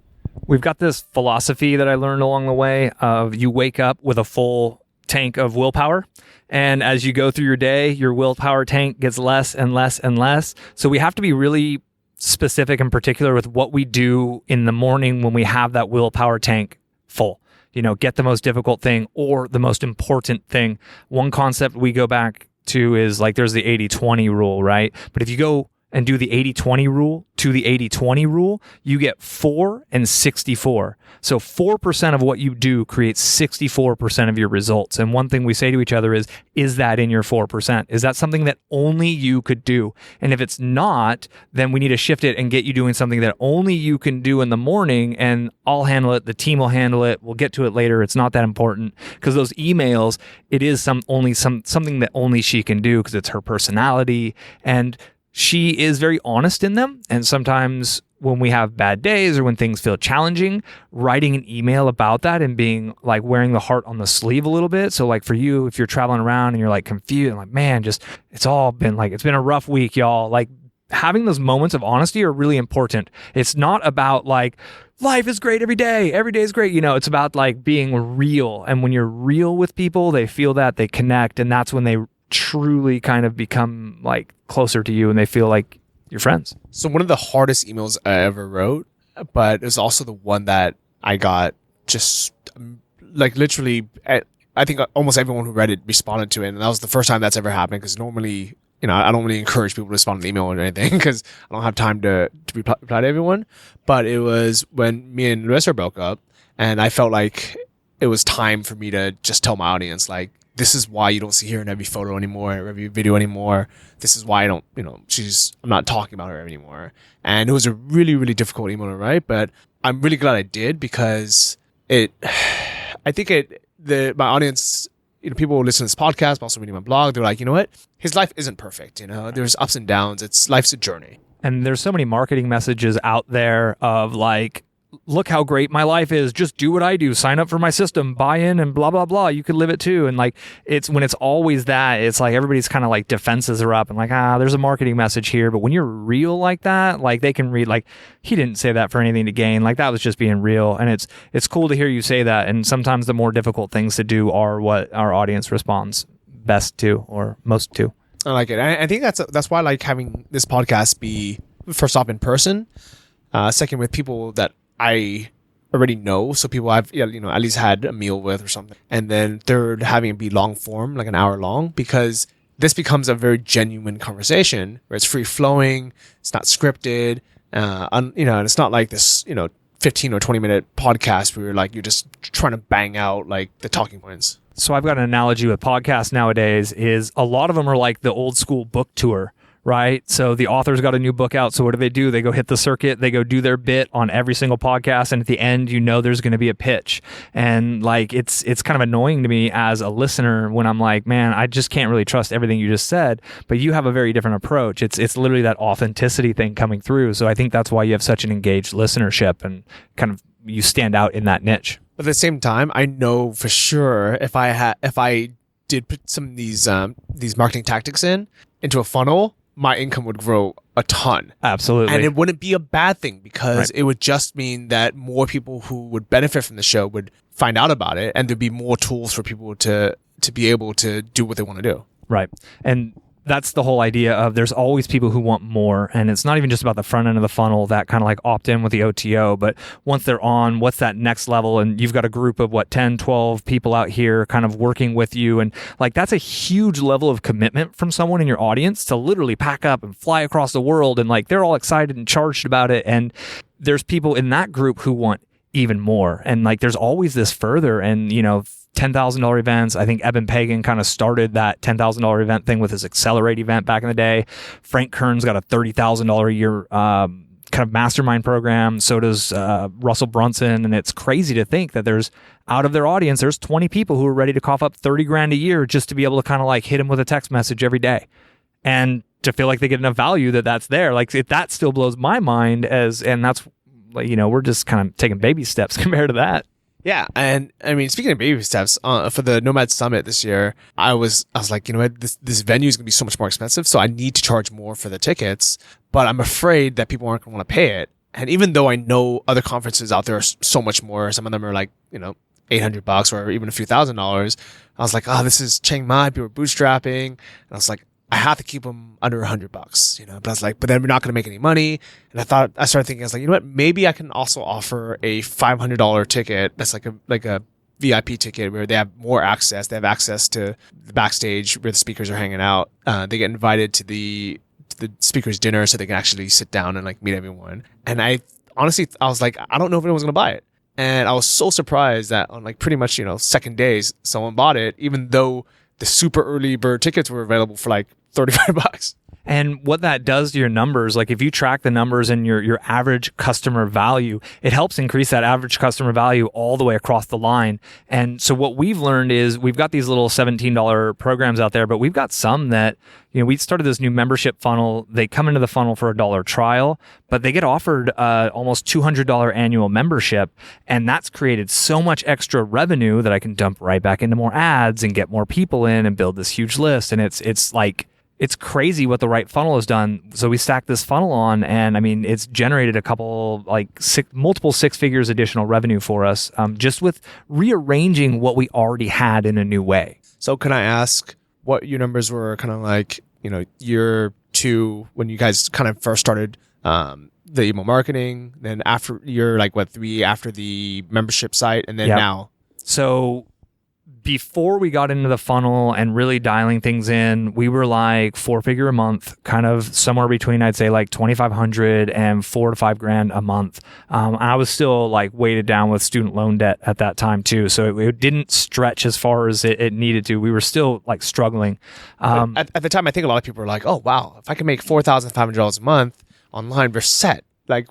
We've got this philosophy that I learned along the way of you wake up with a full tank of willpower. And as you go through your day, your willpower tank gets less and less and less. So we have to be really specific and particular with what we do in the morning when we have that willpower tank full. Get the most difficult thing or the most important thing. One concept we go back to is there's the 80-20 rule, right? But if you go and do the 80-20 rule to the 80-20 rule, you get 4 and 64. So 4% of what you do creates 64% of your results. And one thing we say to each other is that in your 4%? Is that something that only you could do? And if it's not, then we need to shift it and get you doing something that only you can do in the morning, and I'll handle it. The team will handle it. We'll get to it later. It's not that important because those emails, it is something that only she can do because it's her personality, and she is very honest in them. And sometimes when we have bad days or when things feel challenging, writing an email about that and being wearing the heart on the sleeve a little bit. So for you, if you're traveling around and you're confused and man, it's all been it's been a rough week, y'all. Having those moments of honesty are really important. It's not about life is great every day is great. It's about being real. And when you're real with people, they feel that, they connect, and that's when they truly kind of become like closer to you and they feel like your friends? So one of the hardest emails I ever wrote, but it was also the one that I got just like literally, I think almost everyone who read it responded to it. And that was the first time that's ever happened, because normally, I don't really encourage people to respond to the email or anything because I don't have time to reply to everyone. But it was when me and Luisa broke up, and I felt like it was time for me to just tell my audience, like, this is why you don't see her in every photo anymore, every video anymore. This is why I don't, I'm not talking about her anymore. And it was a really, really difficult email to write, but I'm really glad I did, because my audience, people who listen to this podcast, but also reading my blog, they're like, you know what? His life isn't perfect. There's ups and downs. Life's a journey. And there's so many marketing messages out there of like, look how great my life is. Just do what I do. Sign up for my system, buy in, and blah, blah, blah. You could live it too. And like, when it's always that, it's like everybody's kind of like defenses are up and like, there's a marketing message here. But when you're real like that, like they can read like, he didn't say that for anything to gain. Like that was just being real. And it's cool to hear you say that. And sometimes the more difficult things to do are what our audience responds best to or most to. I like it. I think that's why I like having this podcast be, first off, in person. Second, with people that I already know, so people I've at least had a meal with or something. And then third, having it be long form, like an hour long, because this becomes a very genuine conversation where it's free flowing, it's not scripted, and it's not like this 15 or 20 minute podcast where you're just trying to bang out like the talking points. So I've got an analogy with podcasts nowadays is a lot of them are like the old school book tour. Right. So the author's got a new book out. So what do? They go hit the circuit. They go do their bit on every single podcast. And at the end, there's going to be a pitch. And like, it's kind of annoying to me as a listener when I'm like, man, I just can't really trust everything you just said. But you have a very different approach. It's literally that authenticity thing coming through. So I think that's why you have such an engaged listenership and kind of you stand out in that niche. But at the same time, I know for sure if I did put some of these marketing tactics into a funnel, my income would grow a ton. Absolutely. And it wouldn't be a bad thing, because It would just mean that more people who would benefit from the show would find out about it, and there'd be more tools for people to be able to do what they want to do. Right. And that's the whole idea of there's always people who want more. And it's not even just about the front end of the funnel that kind of like opt in with the OTO, but once they're on, what's that next level? And you've got a group of 10, 12 people out here kind of working with you. And like, that's a huge level of commitment from someone in your audience to literally pack up and fly across the world. And like, they're all excited and charged about it. And there's people in that group who want even more. And like, there's always this further and, $10,000 events. I think Eben Pagan kind of started that $10,000 event thing with his Accelerate event back in the day. Frank Kern's got a $30,000 a year kind of mastermind program. So does Russell Brunson. And it's crazy to think that there's out of their audience, there's 20 people who are ready to cough up 30 grand a year just to be able to kind of like hit them with a text message every day. And to feel like they get enough value that's there. Like that still blows my mind and that's like, we're just kind of taking baby steps compared to that. Yeah, and I mean, speaking of baby steps, for the Nomad Summit this year, I was like, what, this venue is going to be so much more expensive, so I need to charge more for the tickets, but I'm afraid that people aren't going to want to pay it. And even though I know other conferences out there are so much more, some of them are like, $800 or even a few $1,000s, I was like, this is Chiang Mai, people are bootstrapping, and I was like, I have to keep them under $100, but I was like, but then we're not going to make any money. And I started thinking, I was like, what, maybe I can also offer a $500 ticket. That's like a VIP ticket where they have more access. They have access to the backstage where the speakers are hanging out. They get invited to the speakers' dinner so they can actually sit down and like meet everyone. And I was like, I don't know if anyone's going to buy it. And I was so surprised that on like pretty much, second days, someone bought it, even though the super early bird tickets were available for like $35. And what that does to your numbers, like if you track the numbers and your average customer value, it helps increase that average customer value all the way across the line. And so what we've learned is we've got these little $17 programs out there, but we've got some that, we started this new membership funnel. They come into the funnel for $1 trial, but they get offered almost $200 annual membership. And that's created so much extra revenue that I can dump right back into more ads and get more people in and build this huge list. And it's like, it's crazy what the right funnel has done. So we stacked this funnel on, and I mean, it's generated a couple, multiple six figures additional revenue for us, just with rearranging what we already had in a new way. So can I ask, what your numbers were kind of like, year 2 when you guys kind of first started the email marketing, then after you're like 3 after the membership site, and then now? So before we got into the funnel and really dialing things in, we were like 4-figure a month, kind of somewhere between, I'd say like 2,500 and $4,000 to $5,000 a month. I was still like weighted down with student loan debt at that time too. So it didn't stretch as far as it needed to. We were still like struggling. At the time, I think a lot of people were like, oh, wow, if I can make $4,500 a month online, we're set. Like,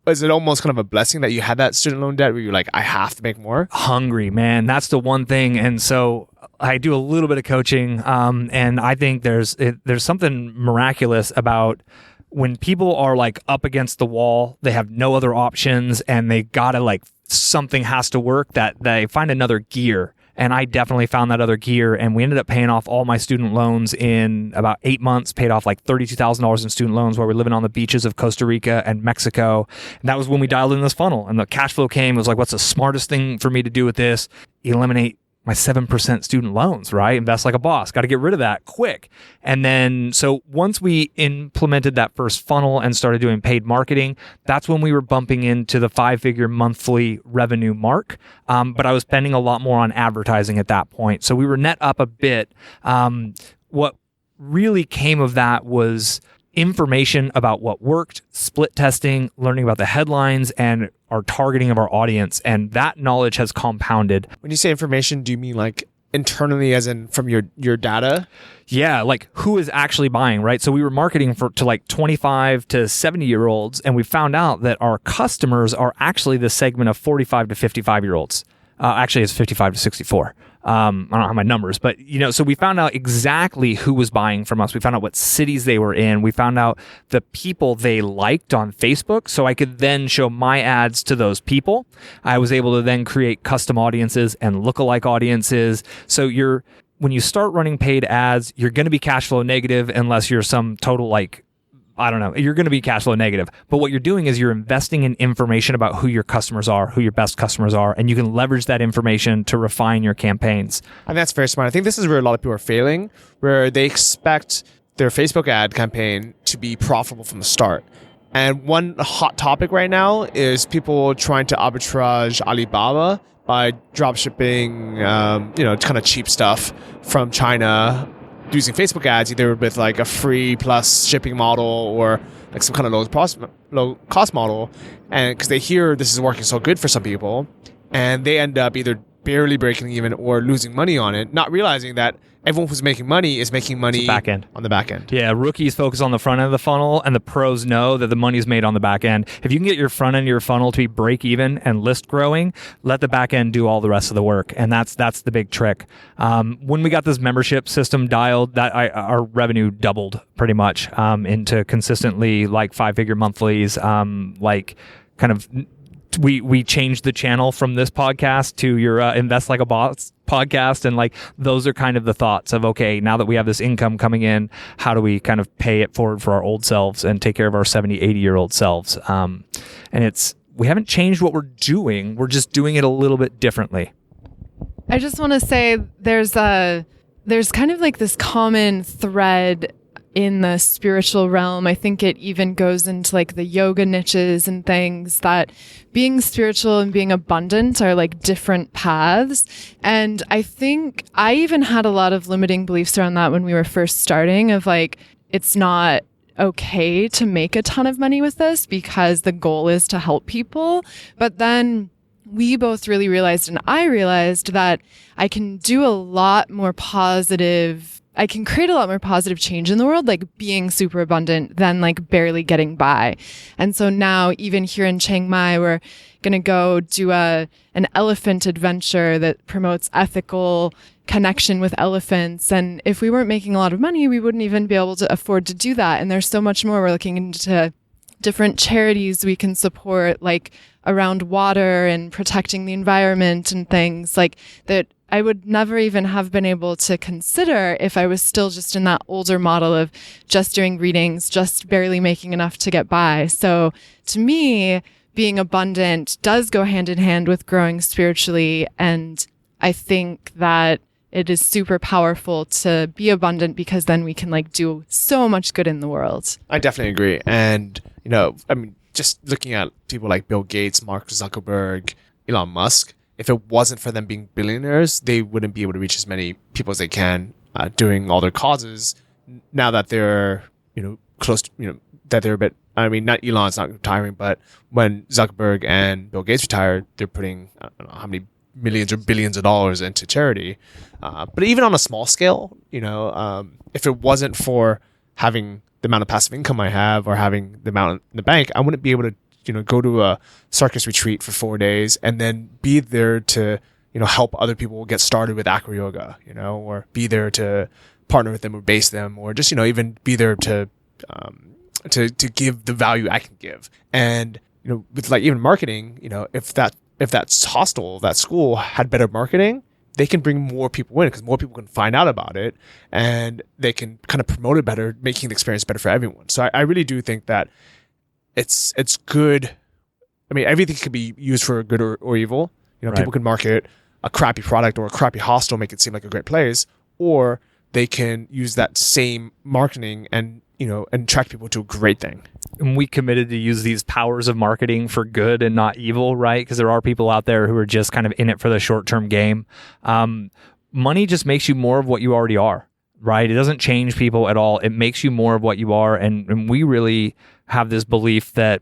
is it almost kind of a blessing that you had that student loan debt where you're like, I have to make more? Hungry, man. That's the one thing. And so I do a little bit of coaching, and I think there's something miraculous about when people are like up against the wall, they have no other options, and they gotta like, something has to work, that they find another gear. And I definitely found that other gear, and we ended up paying off all my student loans in about 8 months, paid off like $32,000 in student loans while we were living on the beaches of Costa Rica and Mexico. And that was when we dialed in this funnel, and the cash flow came. It was like, what's the smartest thing for me to do with this? Eliminate my 7% student loans, right? Invest like a boss. Got to get rid of that quick. And then, so once we implemented that first funnel and started doing paid marketing, that's when we were bumping into the 5-figure monthly revenue mark. But I was spending a lot more on advertising at that point. So we were net up a bit. What really came of that was information about what worked, split testing, learning about the headlines, and our targeting of our audience. And that knowledge has compounded. When you say information, do you mean like internally, as in from your data? Yeah, like who is actually buying, right? So we were marketing to like 25 to 70-year-olds, and we found out that our customers are actually the segment of 45 to 55-year-olds. Actually, it's 55 to 64. I don't have my numbers, but so we found out exactly who was buying from us. We found out what cities they were in. We found out the people they liked on Facebook, so I could then show my ads to those people. I was able to then create custom audiences and lookalike audiences. So when you start running paid ads, you're going to be cash flow negative unless you're some total you're going to be cash flow negative. But what you're doing is you're investing in information about who your customers are, who your best customers are, and you can leverage that information to refine your campaigns. And that's very smart. I think this is where a lot of people are failing, where they expect their Facebook ad campaign to be profitable from the start. And one hot topic right now is people trying to arbitrage Alibaba by drop shipping, kind of cheap stuff from China, using Facebook ads, either with like a free plus shipping model or like some kind of low cost model, and because they hear this is working so good for some people, and they end up either barely breaking even or losing money on it, not realizing that everyone who's making money is making money on the back end. Yeah, rookies focus on the front end of the funnel, and the pros know that the money's made on the back end. If you can get your front end of your funnel to be break even and list growing, let the back end do all the rest of the work, and that's the big trick. When we got this membership system dialed, our revenue doubled pretty much into consistently like 5-figure monthlies, we changed the channel from this podcast to your Invest Like a Boss podcast. And like, those are kind of the thoughts of, okay, now that we have this income coming in, how do we kind of pay it forward for our old selves and take care of our 70, 80-year-old selves? And we haven't changed what we're doing. We're just doing it a little bit differently. I just want to say there's kind of like this common thread in the spiritual realm. I think it even goes into like the yoga niches and things, that being spiritual and being abundant are like different paths. And I think I even had a lot of limiting beliefs around that when we were first starting, of like, it's not okay to make a ton of money with this because the goal is to help people. But then we both really realized, and I realized, that I can do a lot more positive I can create a lot more positive change in the world, like being super abundant, than like barely getting by. And so now, even here in Chiang Mai, we're going to go do an elephant adventure that promotes ethical connection with elephants. And if we weren't making a lot of money, we wouldn't even be able to afford to do that. And there's so much more. We're looking into different charities we can support, like around water and protecting the environment and things like that I would never even have been able to consider if I was still just in that older model of just doing readings, just barely making enough to get by. So to me, being abundant does go hand in hand with growing spiritually. And I think that it is super powerful to be abundant, because then we can like do so much good in the world. I definitely agree. And, I mean, just looking at people like Bill Gates, Mark Zuckerberg, Elon Musk, if it wasn't for them being billionaires, they wouldn't be able to reach as many people as they can doing all their causes. Now that they're, close to, that they're a bit, I mean, not Elon's not retiring, but when Zuckerberg and Bill Gates retired, they're putting, I don't know how many millions or billions of dollars into charity. But even on a small scale, if it wasn't for having the amount of passive income I have or having the amount in the bank, I wouldn't be able to, go to a circus retreat for 4 days and then be there to, help other people get started with acro yoga, or be there to partner with them or base them, or just, even be there to give the value I can give. And, with like even marketing, if that hostel, that school had better marketing, they can bring more people in because more people can find out about it and they can kind of promote it better, making the experience better for everyone. So I really do think that it's good. I mean, everything can be used for good or evil. Right. People can market a crappy product or a crappy hostel, make it seem like a great place, or they can use that same marketing and attract people to a great thing. And we committed to use these powers of marketing for good and not evil, right? Because there are people out there who are just kind of in it for the short-term game. Money just makes you more of what you already are, right? It doesn't change people at all. It makes you more of what you are. And we really have this belief that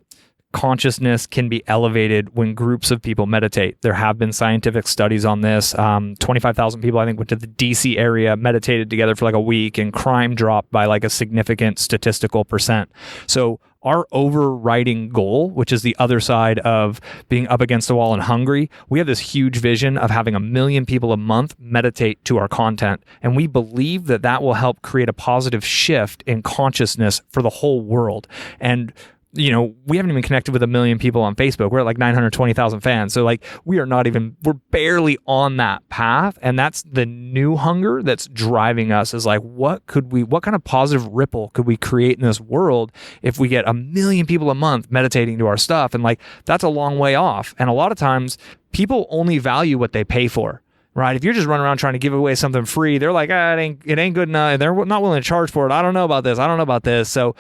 consciousness can be elevated when groups of people meditate. There have been scientific studies on this. 25,000 people, I think, went to the DC area, meditated together for like a week, and crime dropped by like a significant statistical percent. So our overriding goal, which is the other side of being up against the wall and hungry, we have this huge vision of having 1 million people a month meditate to our content. And we believe that that will help create a positive shift in consciousness for the whole world. And we haven't even connected with 1 million people on Facebook. We're at like 920,000 fans. So like we're barely on that path. And that's the new hunger that's driving us, is like, what kind of positive ripple could we create in this world if we get 1 million people a month meditating to our stuff? And like, that's a long way off. And a lot of times people only value what they pay for. Right? If you're just running around trying to give away something free, they're like, it ain't good enough. They're not willing to charge for it. I don't know about this. So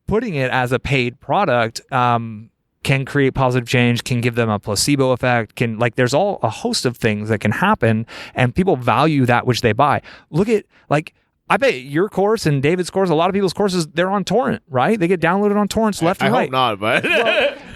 putting it as a paid product can create positive change, can give them a placebo effect, there's all a host of things that can happen, and people value that which they buy. Look at, I bet your course and David's course, a lot of people's courses, they're on torrent, right? They get downloaded on torrents left and right. I hope not, but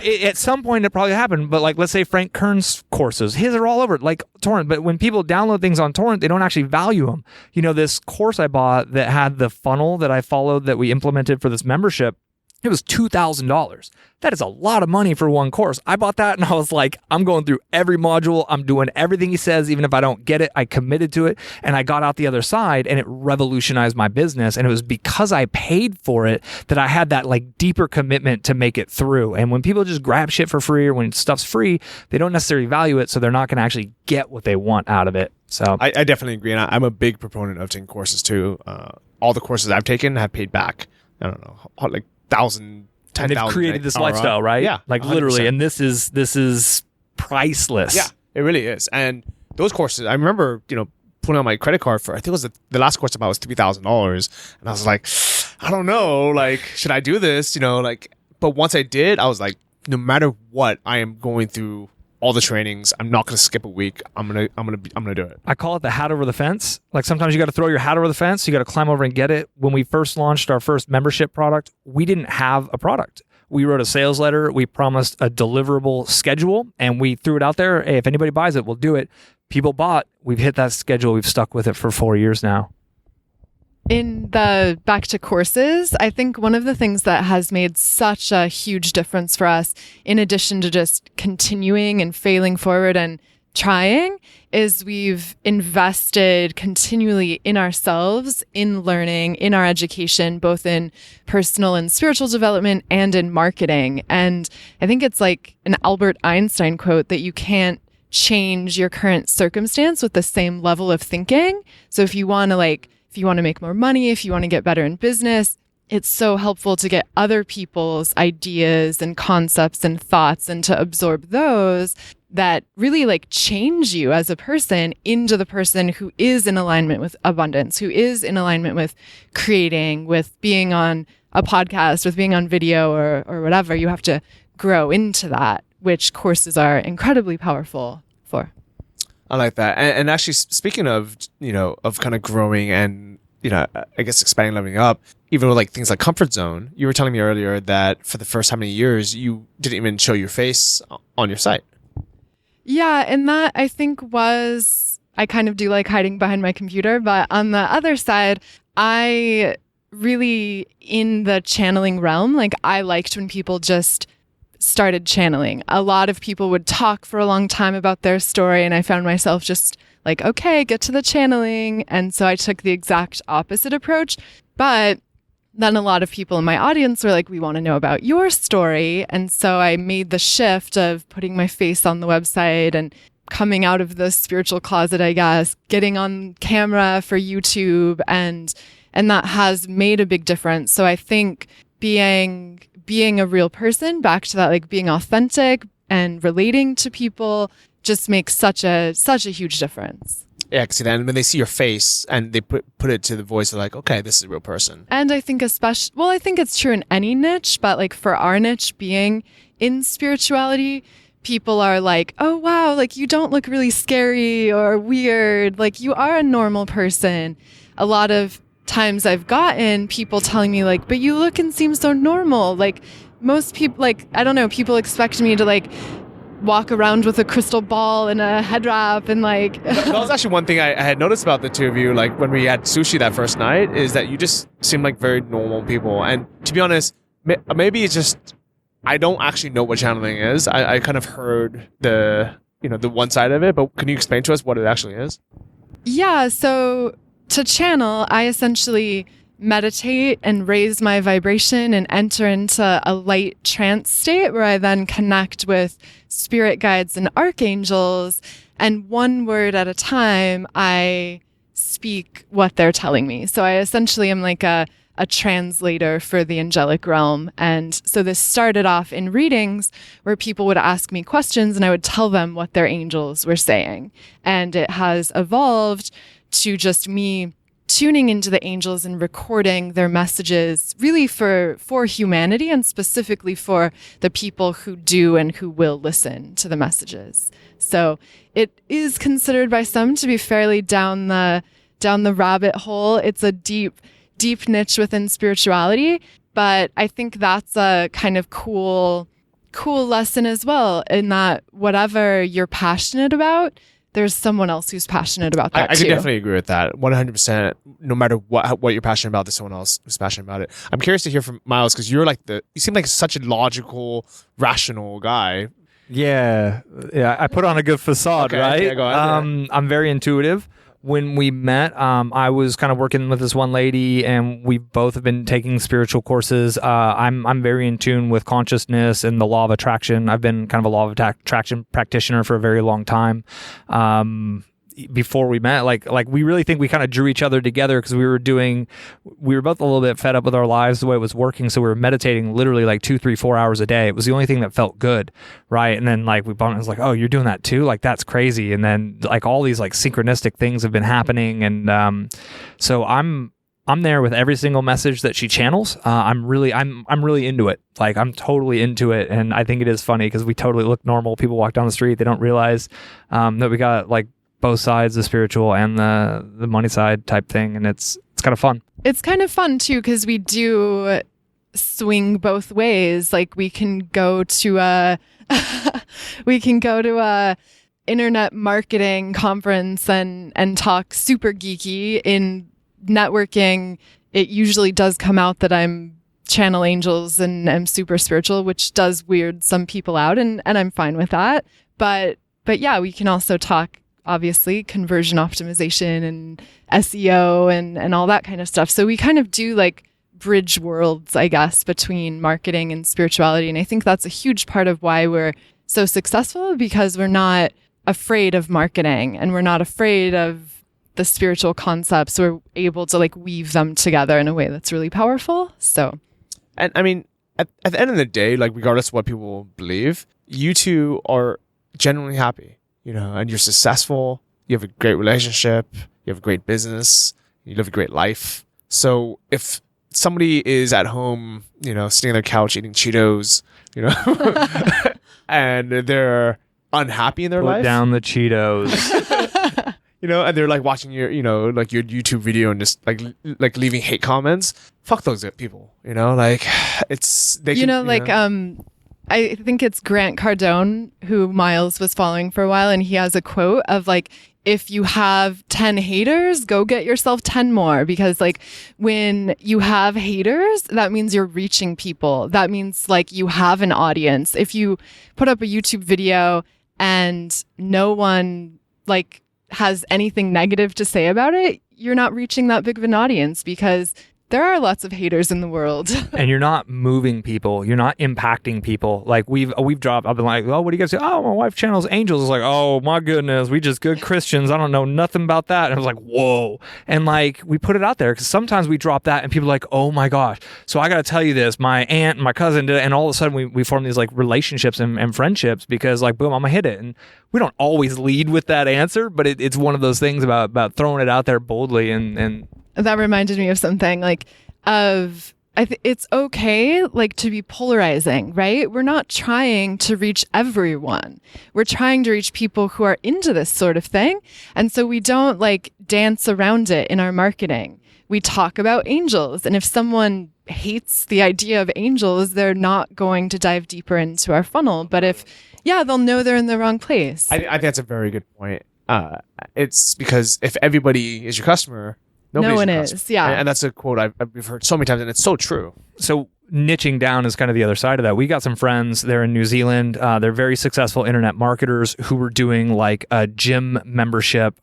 at some point it probably happened. But like, let's say Frank Kern's courses, his are all over like torrent. But when people download things on torrent, they don't actually value them. This course I bought that had the funnel that I followed that we implemented for this membership, it was $2,000. That is a lot of money for one course. I bought that and I was like, I'm going through every module. I'm doing everything he says, even if I don't get it. I committed to it, and I got out the other side, and it revolutionized my business. And it was because I paid for it that I had that like deeper commitment to make it through. And when people just grab shit for free, or when stuff's free, they don't necessarily value it, so they're not going to actually get what they want out of it. So I definitely agree. And I'm a big proponent of taking courses too. All the courses I've taken have paid back. I don't know, like 1,000, 10,000. And they've created this lifestyle, right? Yeah. Like 100%. Literally. And this is priceless. Yeah, it really is. And those courses, I remember, putting on my credit card for, I think it was the last course I bought was $3,000. And I was like, I don't know, like, should I do this? But once I did, I was like, no matter what, I am going through all the trainings. I'm not going to skip a week. I'm going to do it. I call it the hat over the fence. Like sometimes you got to throw your hat over the fence. You got to climb over and get it. When we first launched our first membership product, we didn't have a product. We wrote a sales letter. We promised a deliverable schedule, and we threw it out there. Hey, if anybody buys it, we'll do it. People bought. We've hit that schedule. We've stuck with it for 4 years now. In the back to courses, I think one of the things that has made such a huge difference for us, in addition to just continuing and failing forward and trying, is we've invested continually in ourselves, in learning, in our education, both in personal and spiritual development and in marketing. And I think it's like an Albert Einstein quote that you can't change your current circumstance with the same level of thinking. So if you want to make more money, if you want to get better in business, it's so helpful to get other people's ideas and concepts and thoughts and to absorb those. that really like change you as a person into the person who is in alignment with abundance, who is in alignment with creating, with being on a podcast, with being on video or whatever. You have to grow into that, which courses are incredibly powerful for. I like that. And actually, speaking of, of kind of growing and, I guess expanding, leveling up, even with like things like comfort zone, you were telling me earlier that for the first how many years you didn't even show your face on your site. Yeah, and that I think I kind of do like hiding behind my computer, but on the other side, I really, in the channeling realm, like I liked when people just started channeling. A lot of people would talk for a long time about their story, and I found myself just like, okay, get to the channeling. And so I took the exact opposite approach. But then a lot of people in my audience were like, we want to know about your story. And so I made the shift of putting my face on the website and coming out of the spiritual closet, I guess, getting on camera for YouTube. And that has made a big difference. So I think being a real person, back to that, like being authentic and relating to people just makes such a huge difference. Yeah, because then when they see your face and they put it to the voice, they're like, okay, this is a real person. And I think I think it's true in any niche, but like for our niche being in spirituality, people are like, oh, wow, like you don't look really scary or weird. Like you are a normal person. A lot of times I've gotten people telling me like, but you look and seem so normal. Like most people, like, I don't know, people expect me to like walk around with a crystal ball and a head wrap and like that was actually one thing I had noticed about the two of you, like when we had sushi that first night, is that you just seem like very normal people. And to be honest, maybe it's just I don't actually know what channeling is. I kind of heard the one side of it, but can you explain to us what it actually is? Yeah, so to channel, I essentially meditate and raise my vibration and enter into a light trance state where I then connect with spirit guides and archangels. And one word at a time, I speak what they're telling me. So I essentially am like a translator for the angelic realm. And so this started off in readings where people would ask me questions and I would tell them what their angels were saying. And it has evolved to just me tuning into the angels and recording their messages really for humanity and specifically for the people who do and who will listen to the messages. So it is considered by some to be fairly down the rabbit hole. It's a deep niche within spirituality, but I think that's a kind of cool lesson as well, in that whatever you're passionate about, there's someone else who's passionate about that I too. can definitely agree with that. 100%. No matter what you're passionate about, there's someone else who's passionate about it. I'm curious to hear from Miles, because you seem like such a logical, rational guy. Yeah. I put on a good facade, right? Okay, go ahead. I'm very intuitive. When we met, I was kind of working with this one lady, and we both have been taking spiritual courses. I'm very in tune with consciousness and the law of attraction. I've been kind of a law of attraction practitioner for a very long time. Before we met, like we really think we kind of drew each other together because we were both a little bit fed up with our lives, the way it was working. So we were meditating literally like 2, 3, 4 hours a day. It was the only thing that felt good. Right. And then like we bumped, I was like, oh, you're doing that too? Like, that's crazy. And then like all these like synchronistic things have been happening. And, so I'm there with every single message that she channels. I'm really into it. Like I'm totally into it. And I think it is funny because we totally look normal. People walk down the street. They don't realize, that we got like both sides, the spiritual and the money side type thing, and it's kind of fun. It's kind of fun too because we do swing both ways. Like we can go to a internet marketing conference and talk super geeky. In networking, it usually does come out that I'm channel angels and I'm super spiritual, which does weird some people out, and I'm fine with that. But yeah, we can also talk obviously conversion optimization and SEO and all that kind of stuff. So we kind of do like bridge worlds, I guess, between marketing and spirituality. And I think that's a huge part of why we're so successful, because we're not afraid of marketing and we're not afraid of the spiritual concepts. We're able to like weave them together in a way that's really powerful. So, and I mean, at the end of the day, like regardless of what people believe, you two are genuinely happy, and you're successful, you have a great relationship, you have a great business, you live a great life. So if somebody is at home, sitting on their couch eating Cheetos, and they're unhappy in their life, Put down the Cheetos. and they're like watching your, like your YouTube video and just like leaving hate comments. Fuck those people, it's, they can, I think it's Grant Cardone who Miles was following for a while, and he has a quote of like, if you have 10 haters, go get yourself 10 more, because like when you have haters, that means you're reaching people. That means like you have an audience. If you put up a YouTube video and no one like has anything negative to say about it, you're not reaching that big of an audience, because there are lots of haters in the world. And you're not moving people. You're not impacting people. Like we've dropped, I've been like, oh, what do you guys do? Oh, my wife channels Angels. It's like, oh my goodness, we just good Christians. I don't know nothing about that. And I was like, whoa. And like, we put it out there because sometimes we drop that and people are like, oh my gosh. So I got to tell you this, my aunt and my cousin did it. And all of a sudden we form these like relationships and friendships because like, boom, I'm gonna hit it. And we don't always lead with that answer, but it's one of those things about throwing it out there boldly and that reminded me of something like it's okay like to be polarizing, right? We're not trying to reach everyone. We're trying to reach people who are into this sort of thing. And so we don't like dance around it in our marketing. We talk about angels. And if someone hates the idea of angels, they're not going to dive deeper into our funnel. But they'll know they're in the wrong place. I think that's a very good point. It's because if everybody is your customer, no one is. Yeah. And that's a quote we've heard so many times, and it's so true. So niching down is kind of the other side of that. We got some friends, they're in New Zealand. They're very successful internet marketers who were doing like a gym membership,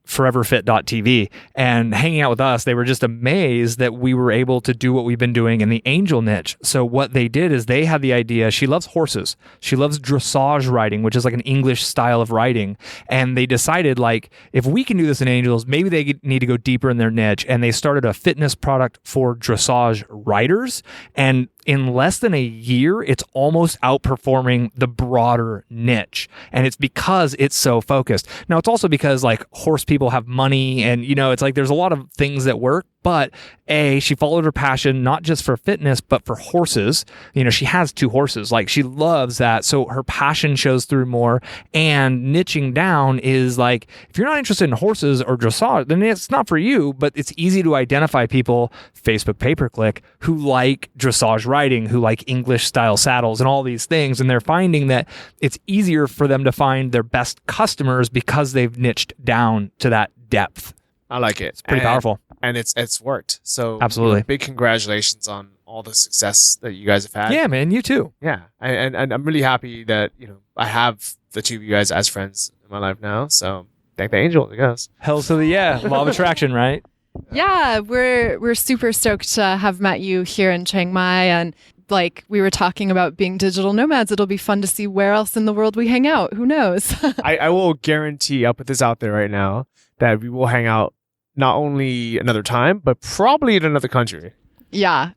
foreverfit.tv, and hanging out with us. They were just amazed that we were able to do what we've been doing in the angel niche. So what they did is they had the idea. She loves horses. She loves dressage riding, which is like an English style of riding. And they decided like, if we can do this in angels, maybe they need to go deeper in their niche. And they started a fitness product for dressage riders. And in less than a year, it's almost outperforming the broader niche. And it's because it's so focused. Now, it's also because like horse people have money and, it's like there's a lot of things that work. But she followed her passion, not just for fitness, but for horses. She has 2 horses. Like she loves that. So her passion shows through more. And niching down is like, if you're not interested in horses or dressage, then it's not for you, but it's easy to identify people, Facebook pay-per-click, who like dressage riding, who like English style saddles and all these things. And they're finding that it's easier for them to find their best customers because they've niched down to that depth. I like it. It's pretty powerful. And it's worked. So absolutely, big congratulations on all the success that you guys have had. Yeah, man, you too. Yeah, and I'm really happy that I have the two of you guys as friends in my life now. So thank the angel, I guess. Hell to the law of attraction, right? Yeah, we're super stoked to have met you here in Chiang Mai, and like we were talking about being digital nomads, it'll be fun to see where else in the world we hang out. Who knows? I will guarantee, I'll put this out there right now, that we will hang out not only another time, but probably in another country. Yeah.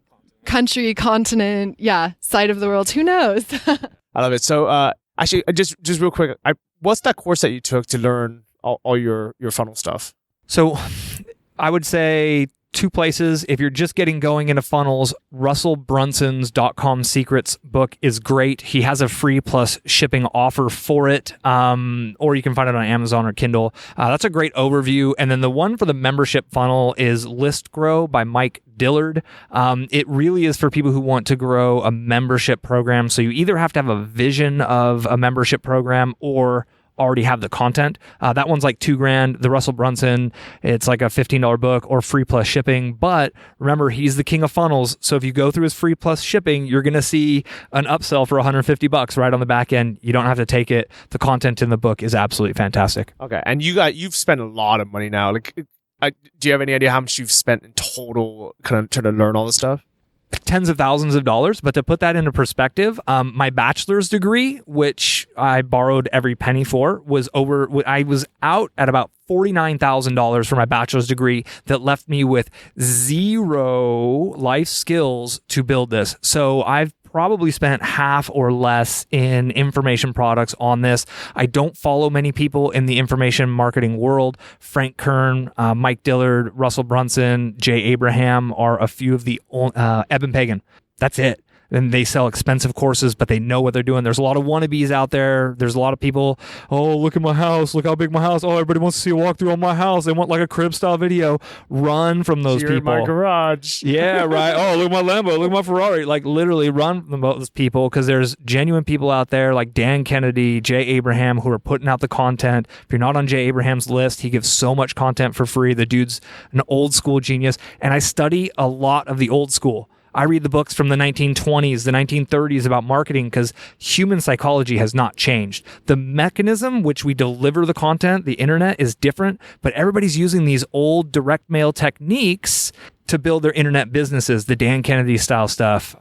Country, continent, side of the world. Who knows? I love it. So actually, just real quick, what's that course that you took to learn all your funnel stuff? So I would say 2 places. If you're just getting going into funnels, Russell Brunson's .com Secrets book is great. He has a free plus shipping offer for it, or you can find it on Amazon or Kindle. That's a great overview. And then the one for the membership funnel is List Grow by Mike Dillard. It really is for people who want to grow a membership program. So you either have to have a vision of a membership program or already have the content. That one's like $2,000. The Russell Brunson, it's like a $15 book or free plus shipping. But remember, he's the king of funnels. So if you go through his free plus shipping, you're going to see an upsell for $150 right on the back end. You don't have to take it. The content in the book is absolutely fantastic. Okay. And you've spent a lot of money now. Like, do you have any idea how much you've spent in total kind of trying to learn all this stuff? Tens of thousands of dollars. But to put that into perspective, my bachelor's degree, which I borrowed every penny for, I was out at about $49,000 for my bachelor's degree that left me with 0 life skills to build this. So I've probably spent half or less in information products on this. I don't follow many people in the information marketing world. Frank Kern, Mike Dillard, Russell Brunson, Jay Abraham are a few of the Eben Pagan. That's it. And they sell expensive courses, but they know what they're doing. There's a lot of wannabes out there. There's a lot of people, oh, look at my house. Look how big my house. Oh, everybody wants to see a walkthrough on my house. They want like a crib style video. Run from those Here people. in my garage. Yeah, right. Oh, look at my Lambo. Look at my Ferrari. Like literally run from those people, because there's genuine people out there like Dan Kennedy, Jay Abraham, who are putting out the content. If you're not on Jay Abraham's list, he gives so much content for free. The dude's an old school genius. And I study a lot of the old school. I read the books from the 1920s, the 1930s about marketing, because human psychology has not changed. The mechanism which we deliver the content, the internet, is different, but everybody's using these old direct mail techniques to build their internet businesses, the Dan Kennedy style stuff.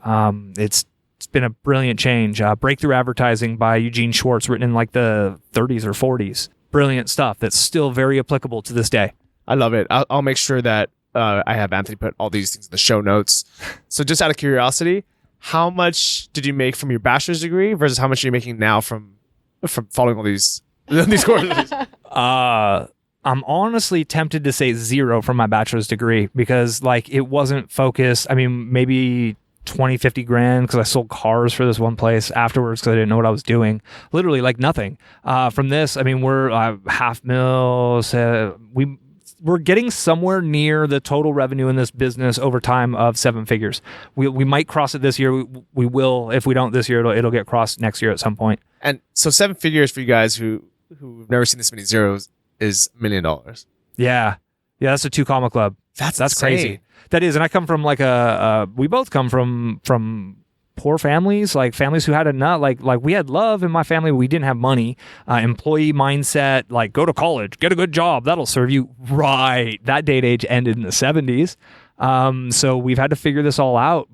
It's been a brilliant change. Breakthrough Advertising by Eugene Schwartz, written in like the 30s or 40s. Brilliant stuff that's still very applicable to this day. I love it. I'll make sure that I have Anthony put all these things in the show notes. So just out of curiosity, how much did you make from your bachelor's degree versus how much are you making now from following all these courses? I'm honestly tempted to say zero from my bachelor's degree, because like it wasn't focused. I mean, maybe 20, 50 grand, because I sold cars for this one place afterwards because I didn't know what I was doing. Literally like nothing. From this, I mean, we're $500,000. We're getting somewhere near the total revenue in this business over time of 7 figures. We might cross it this year. We will. If we don't this year, it'll get crossed next year at some point. And so 7 figures for you guys who've never seen this many zeros is $1 million. Yeah. That's a 2 comma club. That's crazy. That is. And I come from like we both come from poor families, like families who had a nut, like we had love in my family. We didn't have money, employee mindset, like go to college, get a good job. That'll serve you right. That day and age ended in the 70s. So we've had to figure this all out.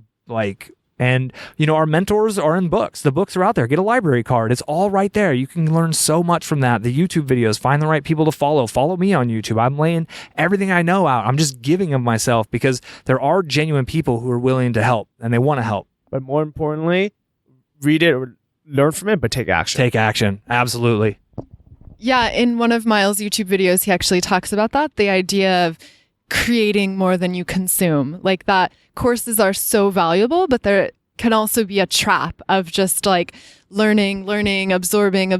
And our mentors are in books. The books are out there. Get a library card. It's all right there. You can learn so much from that. The YouTube videos, find the right people to follow. Follow me on YouTube. I'm laying everything I know out. I'm just giving of myself, because there are genuine people who are willing to help and they want to help. But more importantly, read it or learn from it, but take action. Take action. Absolutely. Yeah, in one of Miles' YouTube videos, he actually talks about that, the idea of creating more than you consume. Like that courses are so valuable, but there can also be a trap of just like learning, absorbing,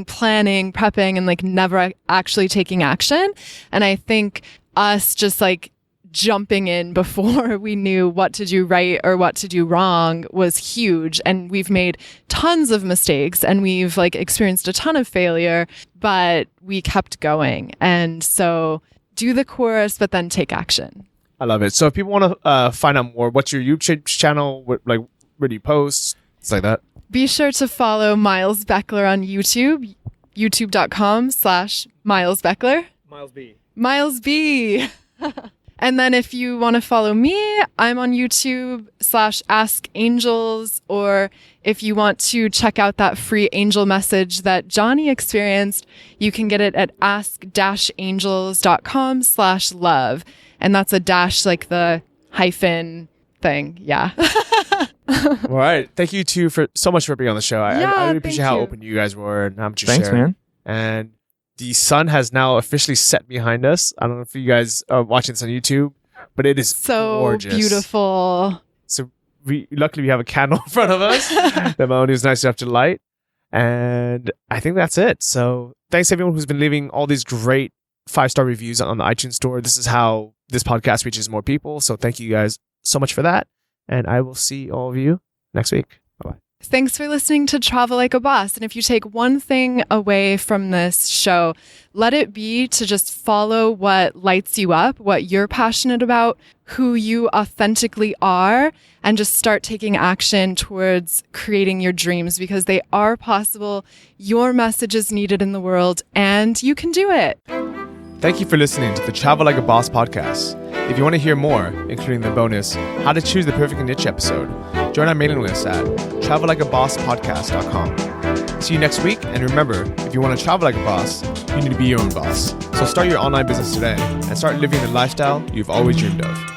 planning, prepping, and like never actually taking action. And I think us just like jumping in before we knew what to do right or what to do wrong was huge. And we've made tons of mistakes and we've like experienced a ton of failure, but we kept going. And so do the course, but then take action. I love it. So if people want to find out more, what's your YouTube channel? Where do you post? It's like that. Be sure to follow Miles Beckler on YouTube, youtube.com/Miles Beckler. Miles B. And then if you want to follow me, I'm on YouTube /AskAngels, or if you want to check out that free angel message that Johnny experienced, you can get it at ask-angels.com/love. And that's a dash like the hyphen thing. Yeah. All right. Thank you two so much for being on the show. I really appreciate how open you guys were and how much you shared. Thanks, man. And the sun has now officially set behind us. I don't know if you guys are watching this on YouTube, but it is so gorgeous. Beautiful. So luckily we have a candle in front of us that Melanie was nice enough to light. And I think that's it. So thanks everyone who's been leaving all these great 5-star reviews on the iTunes store. This is how this podcast reaches more people. So thank you guys so much for that. And I will see all of you next week. Bye-bye. Thanks for listening to Travel Like a Boss. And if you take one thing away from this show, let it be to just follow what lights you up, what you're passionate about, who you authentically are, and just start taking action towards creating your dreams, because they are possible. Your message is needed in the world and you can do it. Thank you for listening to the Travel Like a Boss podcast. If you want to hear more, including the bonus How to Choose the Perfect Niche episode, join our mailing list at travellikeabosspodcast.com. See you next week, and remember, if you want to travel like a boss, you need to be your own boss. So start your online business today and start living the lifestyle you've always dreamed of.